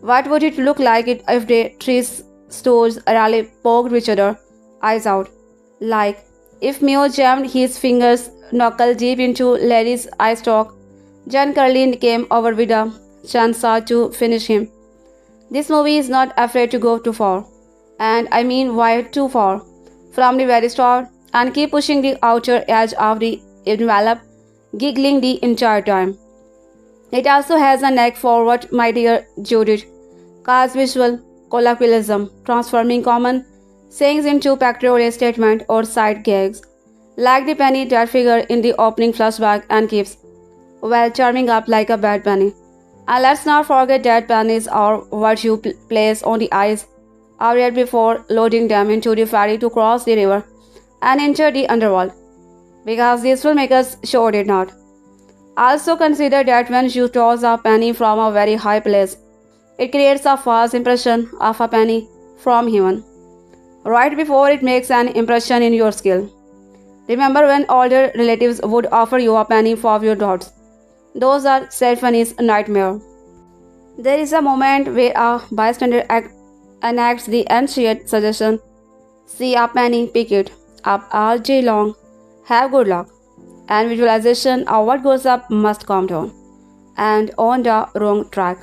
What would it look like if the three stools really poked each other eyes out? Like if Mio jammed his fingers knuckle deep into Larry's eye stalk, John Carlin came over with a chainsaw to finish him. This movie is not afraid to go too far, and I mean why too far, from the very start, and keep pushing the outer edge of the envelope, giggling the entire time. It also has a knack for what my dear Judith calls visual colloquialism, transforming common sayings into pictorial statement or side gags, like the penny that figure in the opening flashback and keeps, well, charming up like a bad penny. And let's not forget that pennies are what you place on the eyes of right before loading them into the ferry to cross the river and enter the underworld, because these filmmakers sure did not. Also consider that when you toss a penny from a very high place, it creates a false impression of a penny from heaven, right before it makes an impression in your skull. Remember when older relatives would offer you a penny for your dots? Those are Stefani's nightmare. There is a moment where a bystander enacts the ancient suggestion, see a penny, pick it up all day long, have good luck, and visualization of what goes up must come down, and on the wrong track.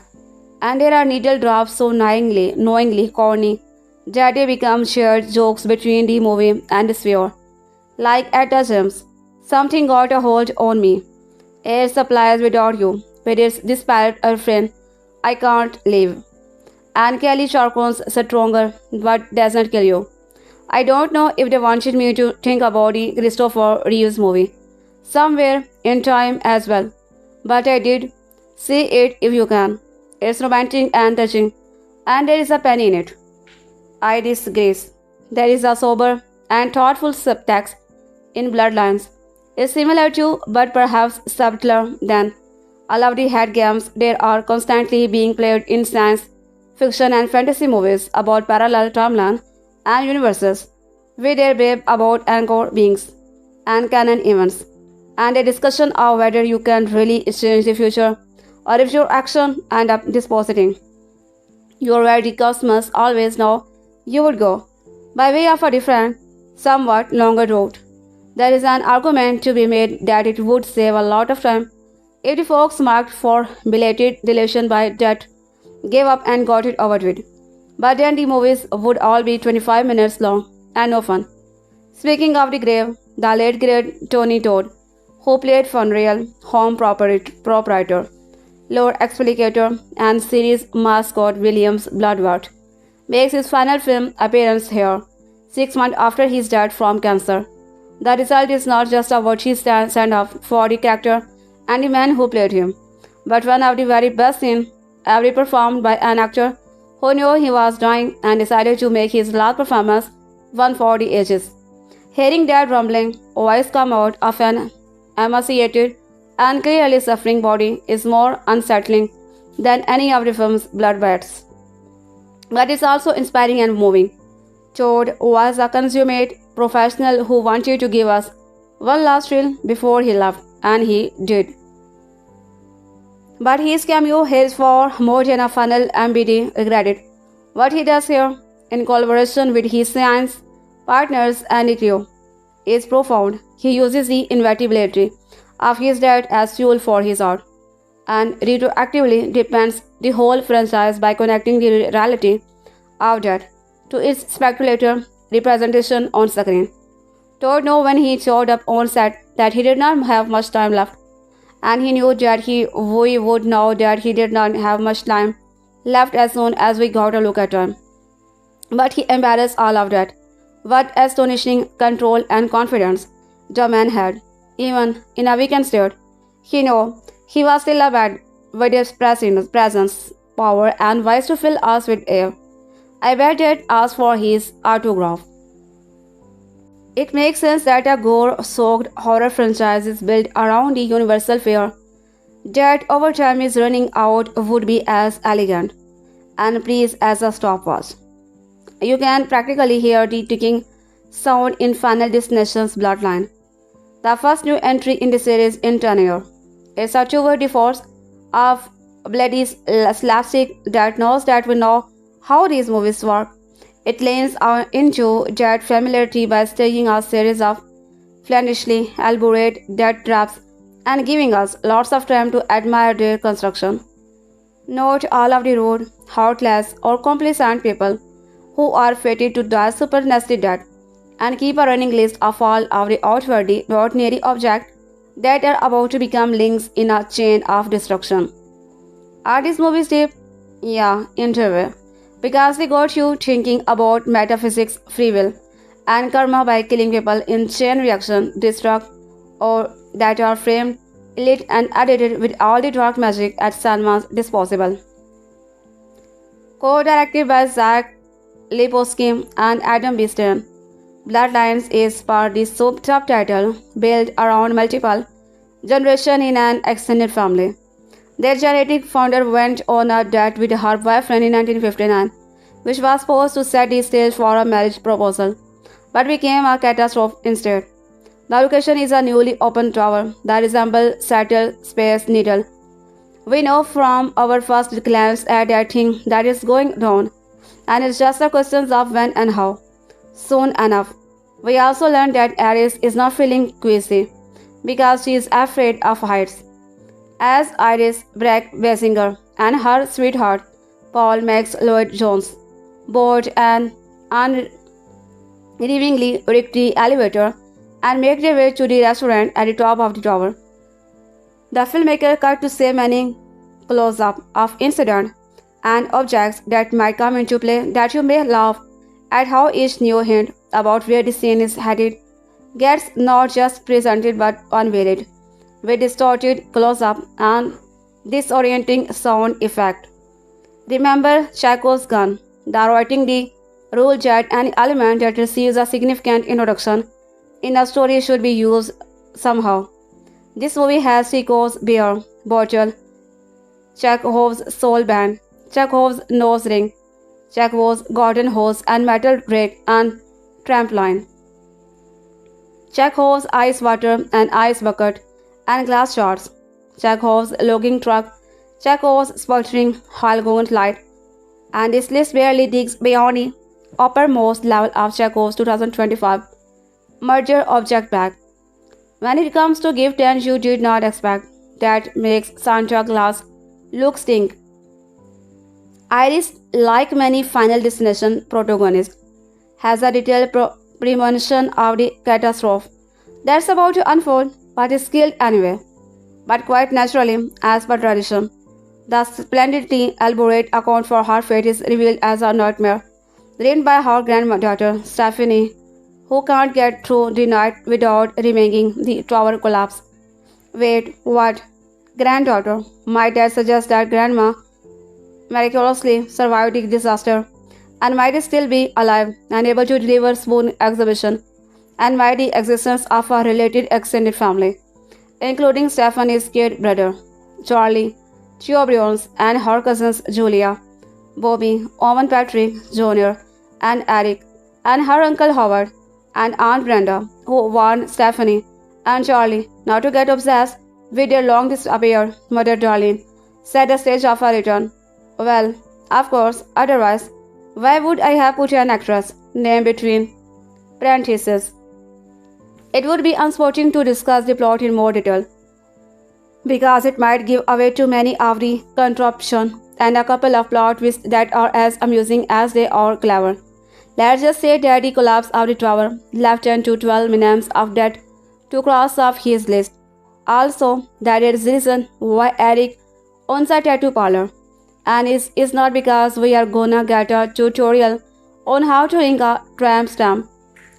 And there are needle drops so knowingly corny that they become shared jokes between the movie and the sphere. Like at the gyms, something got a hold on me. Air supplies without you, with its disparate friend, I can't live. And Kelly Sharkon's stronger, but doesn't kill you. I don't know if they wanted me to think about the Christopher Reeves movie, somewhere in time as well, but I did. See it if you can. It's romantic and touching, and there is a penny in it. I digress. There is a sober and thoughtful subtext in Bloodlines. It's similar to, but perhaps subtler than, all of the head games that are constantly being played in science fiction and fantasy movies about parallel timelines and universes, with their babe about anchor beings and canon events, and a discussion of whether you can really change the future or if your action end up dispositing. You're where the cosmos always know you would go, by way of a different, somewhat longer route. There is an argument to be made that it would save a lot of time if the folks marked for belated deletion by death gave up and got it over with. But then the movies would all be 25 minutes long and no fun. Speaking of the grave, the late great Tony Todd, who played Funreal, home proprietor, Lord Explicator, and series mascot Williams Bloodworth, makes his final film appearance here, 6 months after his death from cancer. The result is not just a virtue stand-up for the character and the man who played him, but one of the very best scenes ever performed by an actor who knew he was dying and decided to make his last performance one for the ages. Hearing that rumbling voice come out of an emaciated and clearly suffering body is more unsettling than any of the film's bloodbaths. But it's also inspiring and moving. Todd was a consummate professional who wanted to give us one last thrill before he left, and he did. But his cameo here is for more than a final MBD regretted. What he does here, in collaboration with his science partners and the crew, is profound. He uses the inevitability of his death as fuel for his art, and retroactively depends the whole franchise by connecting the reality of death to its speculator representation on screen. Todd knew when he showed up on set that he did not have much time left, and he knew that we would know that he did not have much time left as soon as we got a look at him. But he embarrassed all of that. What astonishing control and confidence the man had, even in a weakened state. He knew he was still a bad with his presence, power, and voice to fill us with air. I bet it asked for his autograph. It makes sense that a gore-soaked horror franchise is built around the universal fear that over time is running out would be as elegant and please as a stopwatch. You can practically hear the ticking sound in Final Destination's Bloodline, the first new entry in the series in 10 years. It's a tour de force of bloody slapstick that knows that we know how these movies work. It leans into that familiarity by staging a series of fiendishly elaborate death traps and giving us lots of time to admire their construction. Note all of the rude, heartless, or complacent people who are fated to die super nasty death, and keep a running list of all of the outwardly ordinary objects that are about to become links in a chain of destruction. Are these movies deep? Yeah, in a way. Because they got you thinking about metaphysics, free will, and karma by killing people in chain reaction, destruct, or that are framed, lit, and edited with all the dark magic at Salman's disposal. Co-directed by Zach Lipovsky and Adam Stein, Bloodlines is part the subtitle built around multiple generations in an extended family. Their genetic founder went on a date with her boyfriend in 1959, which was supposed to set the stage for a marriage proposal, but became a catastrophe instead. The location is a newly opened tower that resembles Saturn Space Needle. We know from our first glance at that thing that is going down, and it's just a question of when and how. Soon enough. We also learned that Iris is not feeling queasy because she is afraid of heights. As Iris Brec Bassinger and her sweetheart Paul Max Lloyd Jones board an unnervingly rickety elevator and make their way to the restaurant at the top of the tower. The filmmaker cut to so many close-up of incidents and objects that might come into play that you may laugh at how each new hint about where the scene is headed gets not just presented but unveiled, with distorted close-up and disorienting sound effect. Remember Chekhov's gun, the writing the rule that any element that receives a significant introduction in a story should be used somehow. This movie has Chekhov's beer bottle, Chekhov's soul band, Chekhov's nose ring, Chekhov's garden hose and metal rake and trampoline, Chekhov's ice water and ice bucket and glass shards, Chekhov's logging truck, Chekhov's sputtering halogen light, and this list barely digs beyond the uppermost level of Chekhov's 2025 merger object bag. When it comes to gift that you did not expect, that makes Santa Claus look stink. Iris, like many Final Destination protagonists, has a detailed premonition of the catastrophe that's about to unfold, but is killed anyway. But quite naturally, as per tradition, the splendidly elaborate account for her fate is revealed as a nightmare, written by her granddaughter Stefani, who can't get through the night without remembering the tower collapse. Wait, what? Granddaughter? My dad suggests that grandma miraculously survived the disaster and might still be alive and able to deliver spoon exhibition, and by the existence of a related extended family, including Stephanie's kid brother, Charlie, Theo Briones, and her cousins Julia, Bobby, Owen Patrick Jr., and Eric, and her uncle Howard, and Aunt Brenda, who warned Stephanie and Charlie not to get obsessed with their long disappeared mother Darlene, set the stage of her return. Well, of course, otherwise, why would I have put an actress name between parentheses? It would be unsporting to discuss the plot in more detail, because it might give away too many of the contraption and a couple of plot twists that are as amusing as they are clever. Let's just say that the collapse of the tower left 10 to 12 names of death to cross off his list. Also, that is the reason why Eric owns a tattoo parlor. And it's not because we are gonna get a tutorial on how to ink a tramp stamp.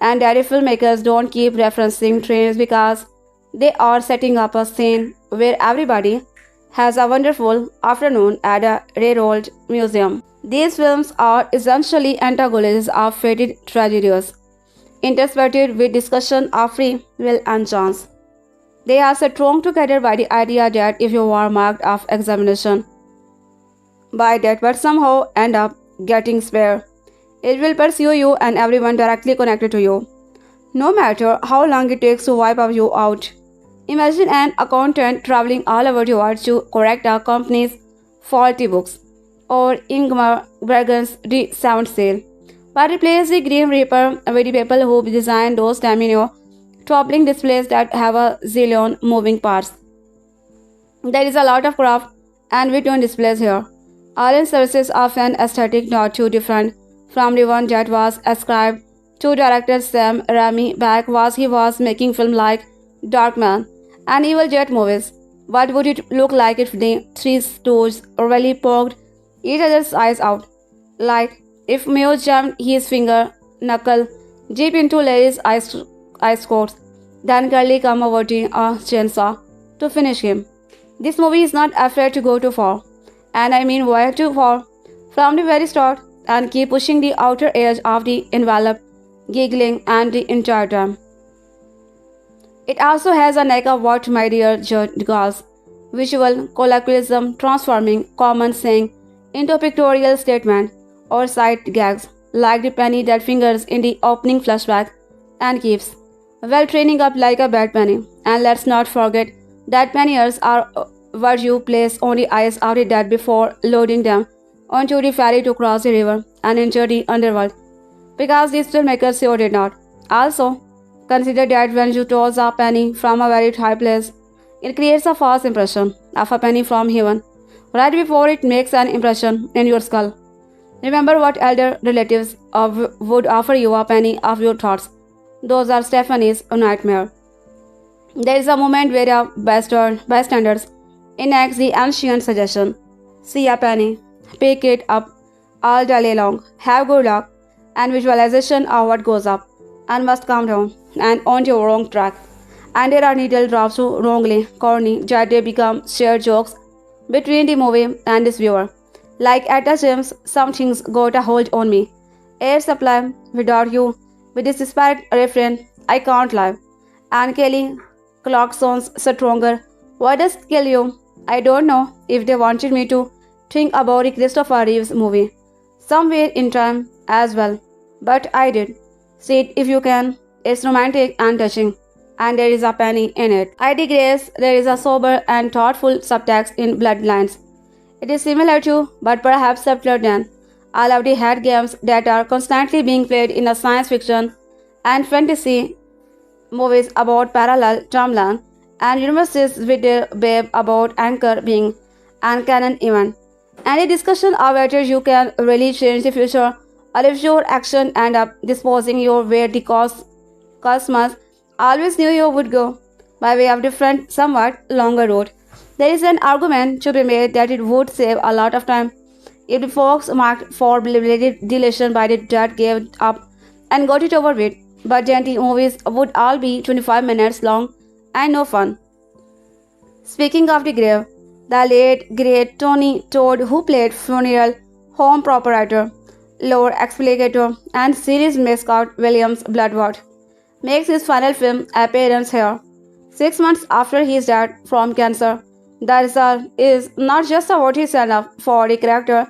And that filmmakers don't keep referencing trains because they are setting up a scene where everybody has a wonderful afternoon at a railroad museum. These films are essentially antagonists of fated tragedies, interspersed with discussion of free will and chance. They are strung together by the idea that if you are marked off examination by that but somehow end up getting spared, it will pursue you and everyone directly connected to you, no matter how long it takes to wipe you out. Imagine an accountant traveling all over the world to correct a company's faulty books, or Ingmar Bergen's The Seventh Seal, but replace the Grim Reaper with the people who design those domino toppling displays that have a zillion moving parts. There is a lot of craft and wit on displays here, all in services of an aesthetic not too different from the one that was ascribed to director Sam Raimi back was he was making film like Darkman and Evil Jet movies. What would it look like if the three stooges really poked each other's eyes out? Like if Mio jammed his finger knuckle deep into Larry's ice coats, then Curly come over to a chainsaw to finish him. This movie is not afraid to go too far, and I mean way too far, from the very start, and keep pushing the outer edge of the envelope, giggling and the entire time. It also has a knack of what my dear Judge calls visual colloquialism, transforming common saying into pictorial statement or sight gags, like the penny that fingers in the opening flashback and keeps well training up like a bad penny. And let's not forget that penniers are what you place on the eyes of the dead before loading them onto the ferry to cross the river and enter the underworld, because these filmmakers sure did not. Also, consider that when you toss a penny from a very high place, it creates a false impression of a penny from heaven right before it makes an impression in your skull. Remember what elder relatives would offer you a penny of your thoughts. Those are Stefani's nightmare. There is a moment where a bystanders enacts the ancient suggestion. See a penny, pick it up all day long, have good luck, and visualization of what goes up and must come down and onto your wrong track. And there are needle drops so wrongly corny that they become shared jokes between the movie and its viewer. Like at the gyms, some things got a hold on me. Air supply, without you, with this disparate refrain, I can't live. And Kelly Clarkson's stronger, why does it kill you? I don't know if they wanted me to think about the Christopher Reeves movie somewhere in time as well, but I did. See it if you can. It's romantic and touching, and there is a penny in it. I digress. There is a sober and thoughtful subtext in Bloodlines. It is similar to, but perhaps subtler than, all of the head games that are constantly being played in a science fiction and fantasy movies about parallel timeline and universes with their babe about Anchor being an canon event. Any discussion of whether you can really change the future or if your action end up disposing you where the cosmos always knew you would go, by way of different, somewhat longer route. There is an argument to be made that it would save a lot of time if the folks marked for deletion by the dead gave up and got it over with, but then the movies would all be 25 minutes long and no fun. Speaking of the grave, the late great Tony Todd, who played funeral home proprietor, lore explicator, and series mascot Williams Bloodworth, makes his final film appearance here. 6 months after his death from cancer, the result is not just a what he stand up for the character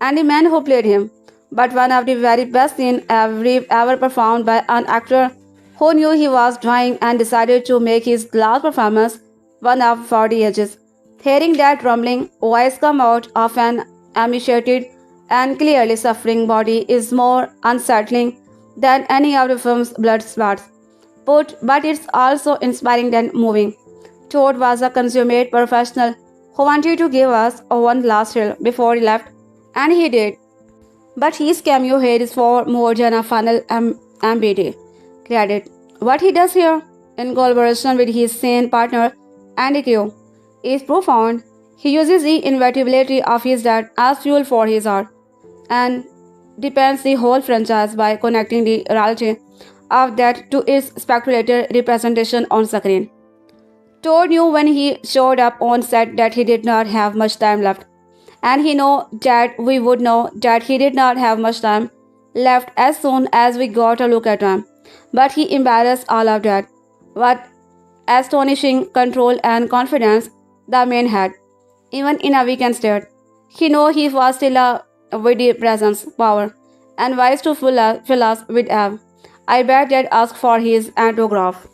and the man who played him, but one of the very best scenes ever performed by an actor who knew he was dying and decided to make his last performance one of for the ages. Hearing that rumbling voice come out of an emaciated and clearly suffering body is more unsettling than any of the film's blood spots. But it's also inspiring than moving. Todd was a consummate professional who wanted to give us one last thrill before he left, and he did. But his cameo here is for more than a final MBD credit. What he does here, in collaboration with his sane partner Andy Q, is profound. He uses the inevitability of his dad as fuel for his art, and depends the whole franchise by connecting the reality of that to its speculator representation on screen. Todd knew when he showed up on set that he did not have much time left, and he knew that we would know that he did not have much time left as soon as we got a look at him. But he embarrassed all of that. What astonishing control and confidence the man had, even in a weakened state. He knew he was still a witty presence, power, and wise to fill us with awe. I bet that asked for his autograph.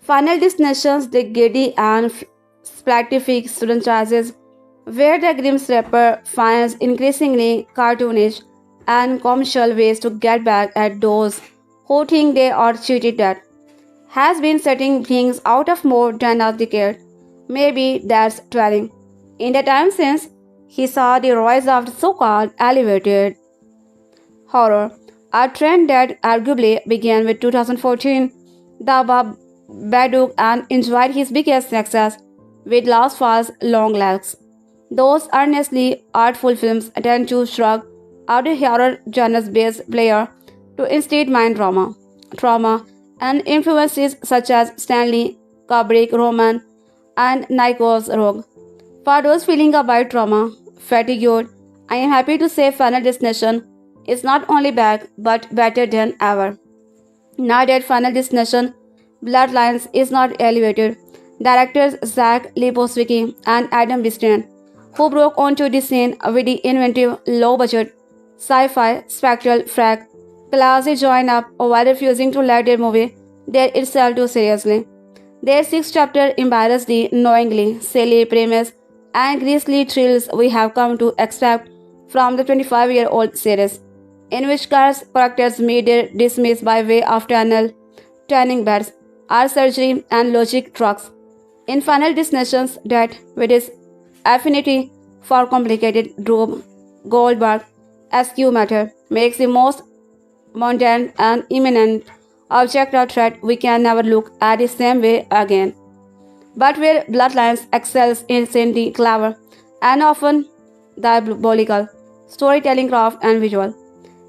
Final Destinations, the giddy and splatterific franchises where the grim rapper finds increasingly cartoonish and commercial ways to get back at those who think they are cheated at, has been setting things out of more than a decade. Maybe that's telling. In the time since he saw the rise of the so-called elevated horror, a trend that arguably began with 2014, the Badook, and enjoyed his biggest success with last fall's Long Legs. Those earnestly artful films tend to shrug out the horror genre's base player to instead mind trauma, and influences such as Stanley, Kubrick, Roman, and Nico's Rogue. For those feeling a bit trauma fatigued, I am happy to say Final Destination is not only back but better than ever. Now that Final Destination Bloodlines is not elevated, directors Zach Lipovsky and Adam Stein, who broke onto the scene with the inventive, low-budget, sci-fi, spectral frack, classy join up while refusing to let their movie take itself too seriously. Their six-chapter embarrass the knowingly silly premise and grisly thrills we have come to expect from the 25-year-old series, in which characters meet their dismiss by way of tanning beds, art surgery, and logic trucks. In Final Destinations, that, with its affinity for complicated Rube Goldberg-esque matter, makes the most mundane and imminent object or threat we can never look at the same way again. But where Bloodlines excels is in the clever and often diabolical storytelling craft and visual.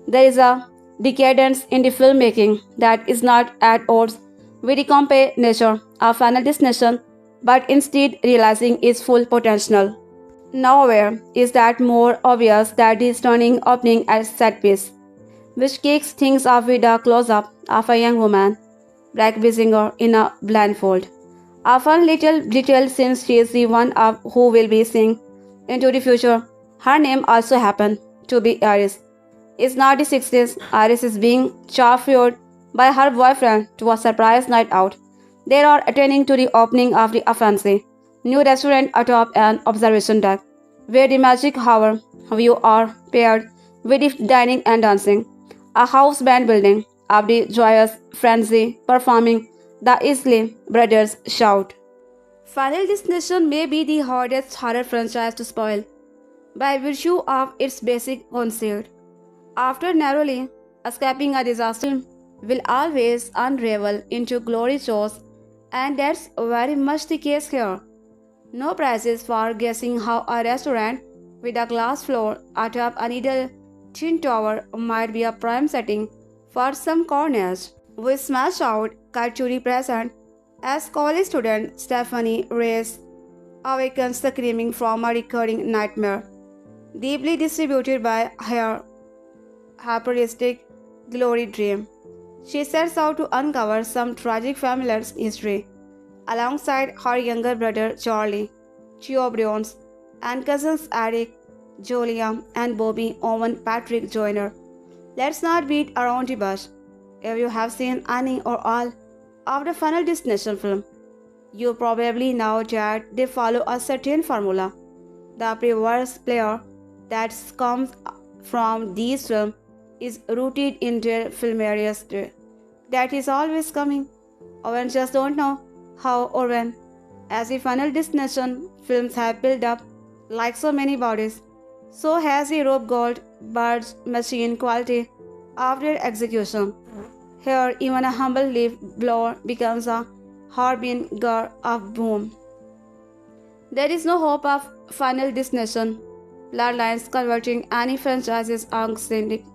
There is a decadence in the filmmaking that is not at odds with the compare nature of Final Destination, but instead realizing its full potential. Nowhere is that more obvious than the stunning opening at set piece, which kicks things off with a close-up of a young woman, Brec Bassinger, in a blindfold. A fun little detail since she is the one who will be seeing into the future. Her name also happened to be Iris. It's not the 60s. Iris is being chauffeured by her boyfriend to a surprise night out. They are attending to the opening of the fancy new restaurant atop an observation deck, where the magic hour view are paired with the dining and dancing. A house band building up the joyous frenzy, performing the Isley Brothers shout. Final Destination may be the hardest horror franchise to spoil, by virtue of its basic concept. After narrowly escaping a disaster, will always unravel into glory shows, and that's very much the case here. No prizes for guessing how a restaurant with a glass floor atop a needle tin tower might be a prime setting for some carnage. We smash out Kachuri present as college student Stefani Reyes awakens screaming from a recurring nightmare, deeply distributed by her hyperistic glory dream. She sets out to uncover some tragic familiar history, alongside her younger brother Charlie, Chio Briones, and cousins Eric, Julia, and Bobby Owen Patrick Joyner. Let's not beat around the bush. If you have seen any or all of the Final Destination film, you probably know that they follow a certain formula. The perverse player that comes from these films is rooted in their filmarious that is always coming. Audiences just don't know how or when. As the final destination films have built up like so many bodies, so has the rope gold barge machine quality after execution. Here, even a humble leaf blower becomes a harbinger of boom. There is no hope of final destination. Bloodlines converting any franchises outstanding.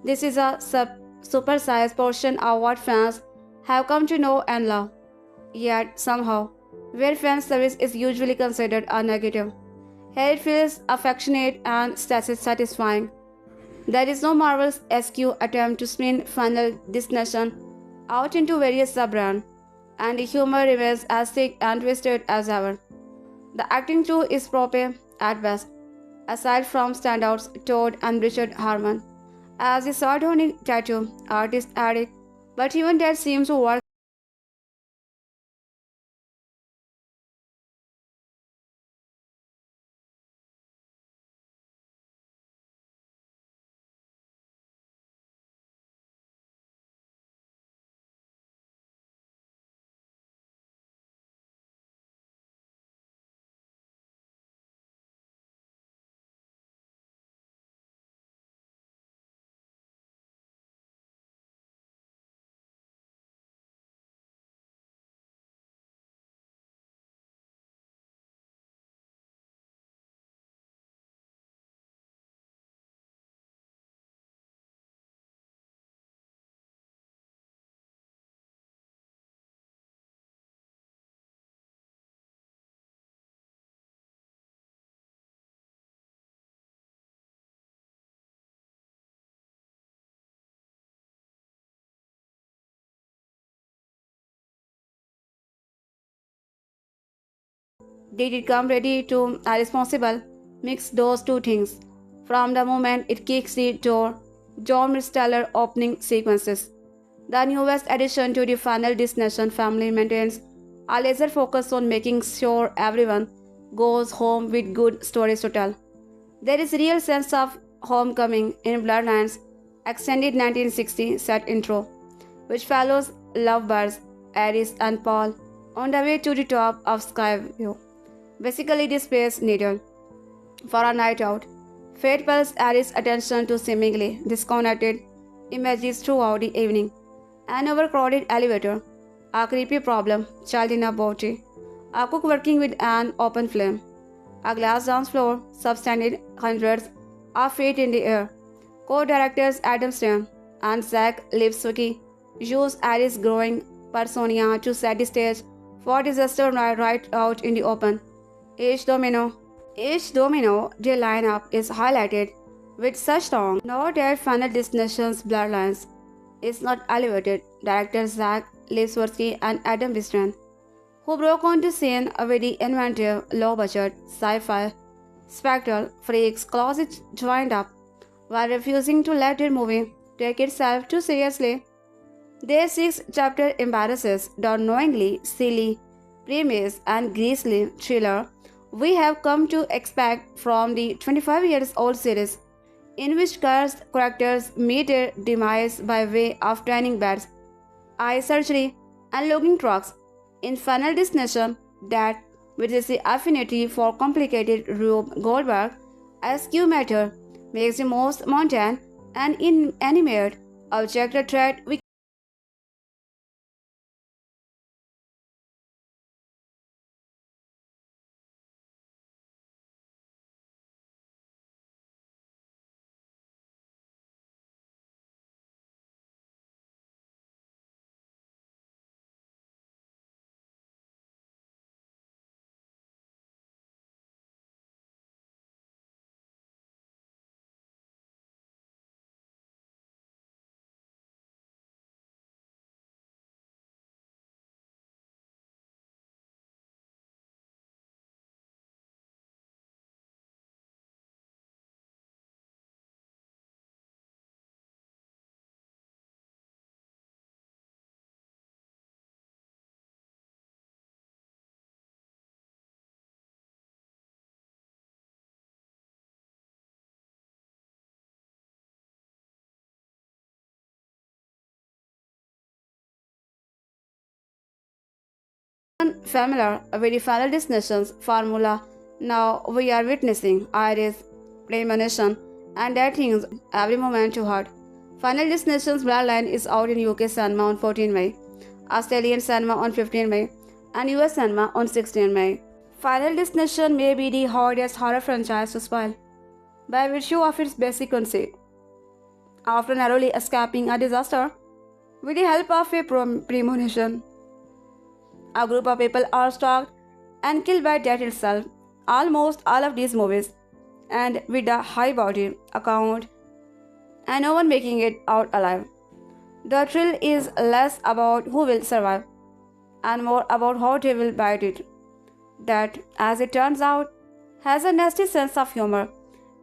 This is a supersized portion of what fans have come to know and love. Yet, somehow, where fan service is usually considered a negative, here it feels affectionate and satisfying. There is no Marvel's SQ attempt to spin Final Destination out into various sub-brands, and the humor remains as thick and twisted as ever. The acting too is proper at best, aside from standouts Todd and Richard Harmon. As the sardonic tattoo artist added, but even that seems to work. Did it come ready to a responsible? Mix those two things. From the moment it kicks the door, John Stellar opening sequences. The newest addition to the Final Destination family maintains a laser focus on making sure everyone goes home with good stories to tell. There is a real sense of homecoming in Bloodlines' extended 1960 set intro, which follows lovebirds Aris and Paul on the way to the top of Skyview, basically the space needle for a night out. Fate pulls Aris' attention to seemingly disconnected images throughout the evening. An overcrowded elevator, a creepy problem, child in a body, a cook working with an open flame, a glass dance floor, substandard hundreds of feet in the air. Co-directors Adam Stein and Zach Lipovsky use Aris' growing persona to set the stage for disaster right out in the open. Each domino, each domino day lineup is highlighted with such strong. Note that Final Destination's Bloodlines is not elevated. Directors Zach Lipovsky and Adam Stein, who broke onto scene with the inventive, low-budget, sci-fi, spectral freaks closet joined up, while refusing to let their movie take itself too seriously. Their six-chapter embarrasses the knowingly silly premise and grisly thriller we have come to expect from the 25-year-old series, in which cursed characters meet their demise by way of training beds, eye surgery, and logging trucks. In Final Destination, that, which is the affinity for complicated Rube Goldberg SQ matter, makes the most mundane and inanimate object a threat we unfamiliar with the Final Destinations formula, now we are witnessing Iris, premonition, and that things every moment to heart. Final Destinations Bloodline is out in UK cinema on 14 May, Australian cinema on 15 May, and US cinema on 16 May. Final Destination may be the hardest horror franchise to spoil, by virtue of its basic conceit. After narrowly escaping a disaster, with the help of a premonition, a group of people are stalked and killed by death itself. Almost all of these movies end with a high body account and no one making it out alive. The thrill is less about who will survive and more about how they will bite it. That, as it turns out, has a nasty sense of humor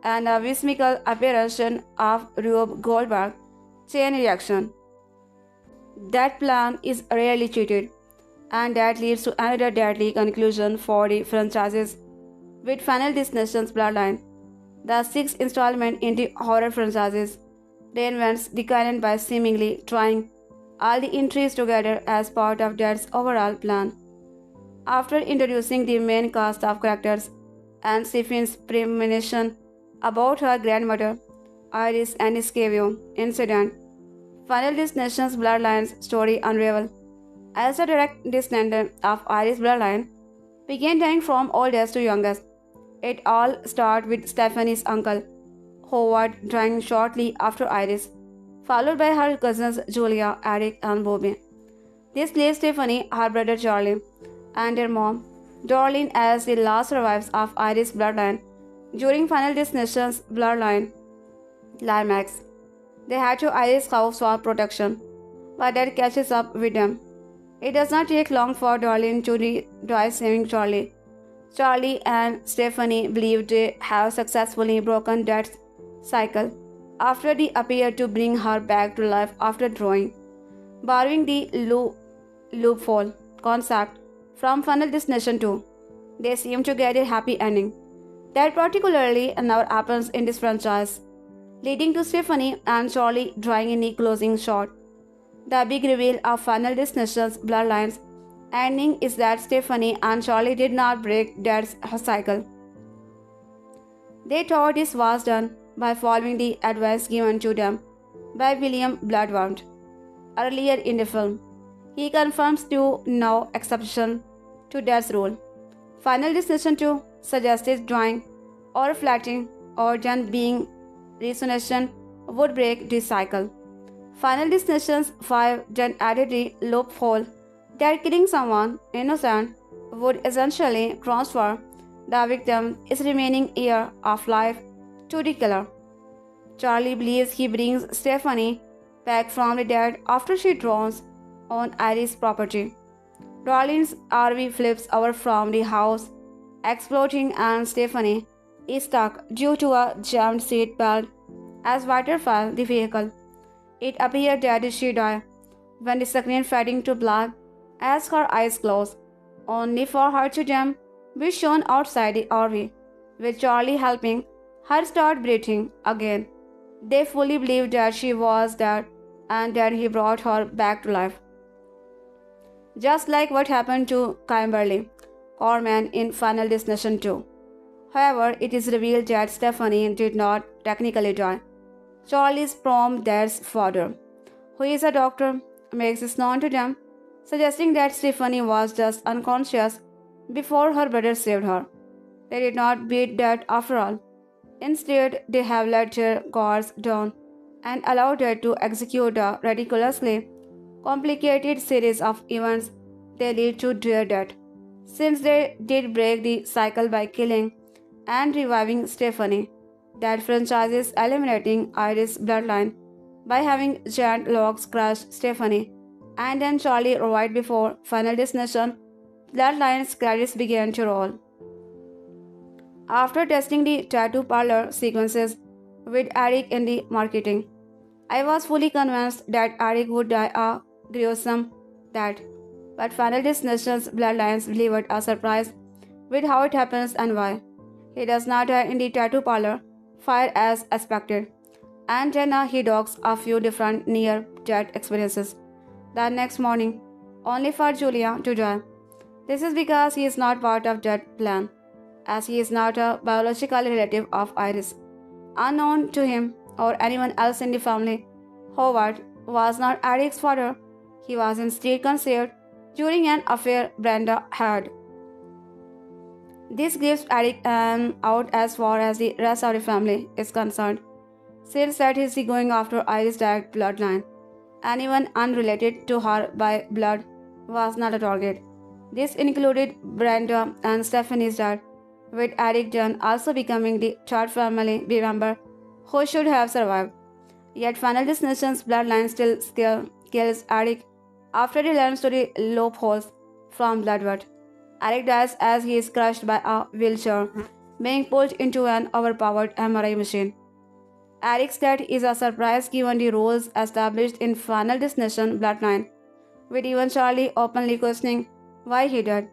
and a whimsical appearance of Rube Goldberg chain reaction. That plan is rarely cheated, and that leads to another deadly conclusion for the franchises with Final Destinations Bloodline, the sixth installment in the horror franchises. Reinvents the canon by seemingly trying all the entries together as part of Dead's overall plan. After introducing the main cast of characters and Stephen's premonition about her grandmother, Iris and Scavio incident, Final Destinations Bloodline's story unravel. As a direct descendant of Iris' bloodline, began dying from oldest to youngest. It all started with Stephanie's uncle, Howard, dying shortly after Iris, followed by her cousins Julia, Eric, and Bobby. This leaves Stephanie, her brother Charlie, and her mom, Darlene, as the last survivors of Iris' bloodline. During Final Destinations Bloodline climax, they head to Iris' house for protection, but that catches up with them. It does not take long for Darlene to die saving Charlie. Charlie and Stephanie believe they have successfully broken Death's cycle after they appear to bring her back to life after drawing, borrowing the loophole concept from Final Destination 2. They seem to get a happy ending. That particularly never happens in this franchise, leading to Stephanie and Charlie drawing in the closing shot. The big reveal of Final Destinations Bloodlines ending is that Stephanie and Charlie did not break Death's cycle. They thought this was done by following the advice given to them by William Bloodworth earlier in the film. He confirms to no exception to Death's rule. Final Destination 2 suggested drawing or reflecting or then being resonation would break this cycle. Final Destinations 5 then added the loophole that killing someone innocent would essentially transfer the victim's remaining year of life to the killer. Charlie believes he brings Stephanie back from the dead after she draws on Iris' property. Darlene's RV flips over from the house, exploding, and Stephanie is stuck due to a jammed seat belt as water fills the vehicle. It appears that she died when the screen fading to black as her eyes close, only for her to jump be shown outside the RV, with Charlie helping her start breathing again. They fully believed that she was dead and that he brought her back to life. Just like what happened to Kimberly Corman in Final Destination 2. However, it is revealed that Stephanie did not technically die. Charlie's prom dad's father, who is a doctor, makes this known to them, suggesting that Stephanie was just unconscious before her brother saved her. They did not beat death after all. Instead, they have let their guards down and allowed her to execute a ridiculously complicated series of events that lead to their death. Since they did break the cycle by killing and reviving Stephanie, that franchise is eliminating Iris' bloodline by having giant logs crush Stephanie and then Charlie right before Final Destination. Bloodlines credits began to roll. After testing the tattoo parlor sequences with Eric in the marketing, I was fully convinced that Eric would die a gruesome death. But Final Destination's Bloodlines delivered a surprise with how it happens and why. He does not die in the tattoo parlor fire as expected, and then he dogs a few different near-death experiences the next morning, only for Julia to die. This is because he is not part of that plan, as he is not a biological relative of Iris. Unknown to him or anyone else in the family, Howard was not Eric's father. He was instead conceived during an affair Brenda had. This gives Eric an out as far as the rest of the family is concerned, since that he is going after Iris' direct bloodline. Anyone unrelated to her by blood was not a target. This included Brenda and Stefani's dad, with Eric Dunn also becoming the third family member who should have survived. Yet Final Destination's bloodline still kills Eric after he learns to the loopholes from Bloodwood. Eric dies as he is crushed by a wheelchair, being pulled into an overpowered MRI machine. Eric's death is a surprise given the rules established in Final Destination Bloodline, with even Charlie openly questioning why he died.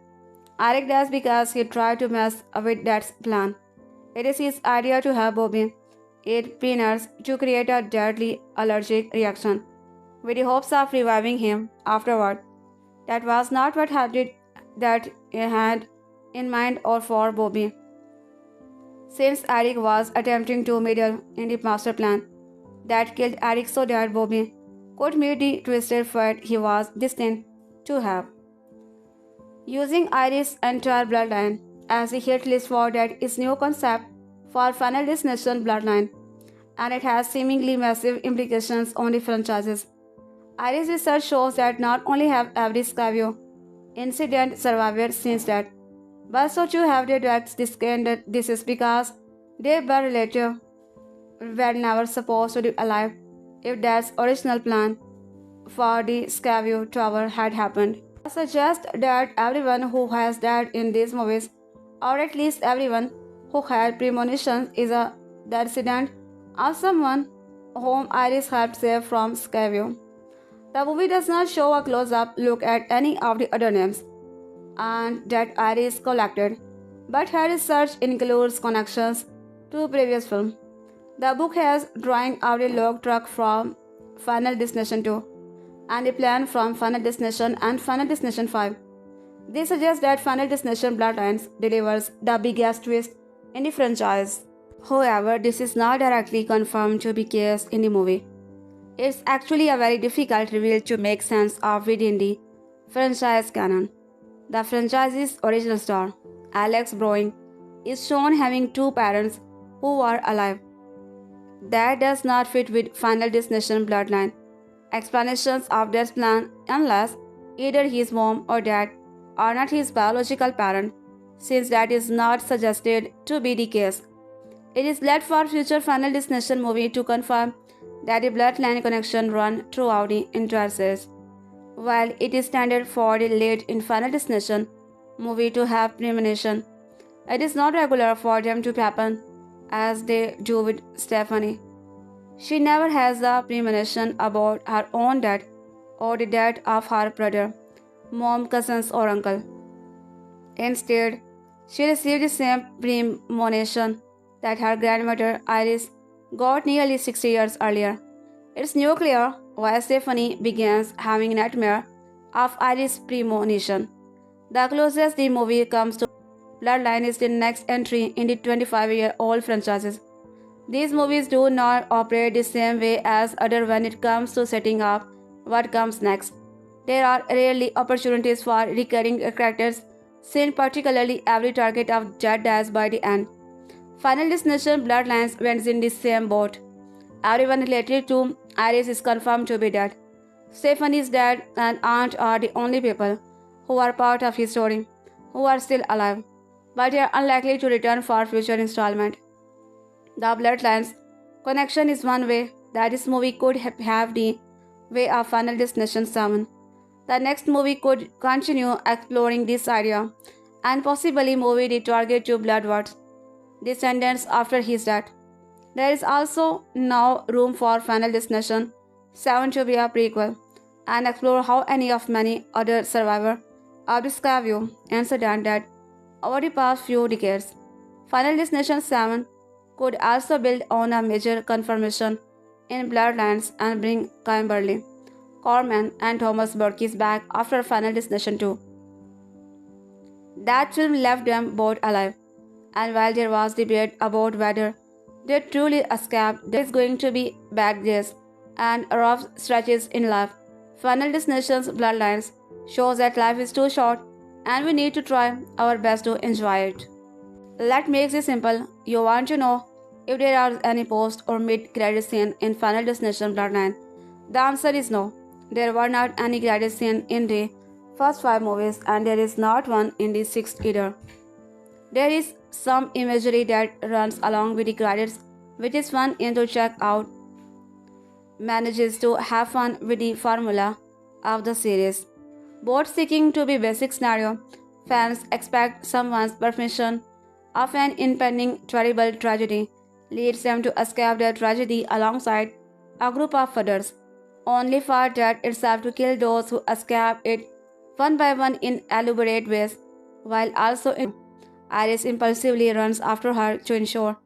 Eric dies because he tried to mess with Dad's plan. It is his idea to have Bobby eat peanuts to create a deadly allergic reaction, with the hopes of reviving him afterward. That was not what that he had in mind or for Bobby. Since Eric was attempting to meddle in the master plan that killed Eric so that Bobby could meet the twisted fate he was destined to have. Using Iris' entire bloodline as a hit list for that is new concept for Final Destination Bloodline, and it has seemingly massive implications on the franchises. Iris research shows that not only have every Scavio incident survived since that, but so too have their deaths discarded. This is because they were never supposed to be alive if Dad's original plan for the Scavio Tower had happened. I suggest that everyone who has died in these movies, or at least everyone who had premonitions, is a descendant of someone whom Iris helped save from Scavio. The movie does not show a close-up look at any of the other names and that Iris collected, but her research includes connections to previous films. The book has drawing of the log truck from Final Destination 2 and a plan from Final Destination and Final Destination 5. This suggests that Final Destination Bloodlines delivers the biggest twist in the franchise. However, this is not directly confirmed to be the case in the movie. It's actually a very difficult reveal to make sense of within the franchise canon. The franchise's original star, Alex Browning, is shown having two parents who are alive. That does not fit with Final Destination Bloodline explanations of Dad's plan unless either his mom or dad are not his biological parent, since that is not suggested to be the case. It is left for future Final Destination movie to confirm that the bloodline connection run throughout the entire series. While it is standard for the lead in Final Destination movie to have premonition, it is not regular for them to happen as they do with Stefani. She never has a premonition about her own death or the death of her brother, mom, cousins, or uncle. Instead, she received the same premonition that her grandmother Iris got nearly 60 years earlier. It's not clear why Stefani begins having a nightmare of Iris' premonition. The closest the movie comes to Bloodline is the next entry in the 25-year-old franchises. These movies do not operate the same way as other when it comes to setting up what comes next. There are rarely opportunities for recurring characters, since particularly every target of Jet dies by the end. Final Destination Bloodlines went in the same boat. Everyone related to Iris is confirmed to be dead. Stefani's dad and aunt are the only people who are part of his story who are still alive, but they are unlikely to return for future installment. The Bloodlines connection is one way that this movie could have the way of Final Destination 7. The next movie could continue exploring this idea and possibly move the target to Bloodwood's descendants after his death. There is also now room for Final Destination 7 to be a prequel and explore how any of many other survivors of the Scavio incident that over the past few decades. Final Destination 7 could also build on a major confirmation in Bloodlines and bring Kimberly Corman and Thomas Burkis back after Final Destination 2. That film left them both alive, and while there was debate about whether they truly escaped, there is going to be bad days and rough stretches in life. Final Destination's Bloodlines shows that life is too short and we need to try our best to enjoy it. Let's make this simple. You want to know if there are any post or mid-credit scene in Final Destination Bloodline? The answer is no. There were not any credit scene in the first 5 movies, and there is not one in the 6th either. There is some imagery that runs along with the credits, which is fun and to check out. Manages to have fun with the formula of the series. Both seeking to be basic scenario, fans expect someone's permission of an impending terrible tragedy leads them to escape their tragedy alongside a group of others, only for death itself to kill those who escape it one by one in elaborate ways, while also Iris impulsively runs after her to ensure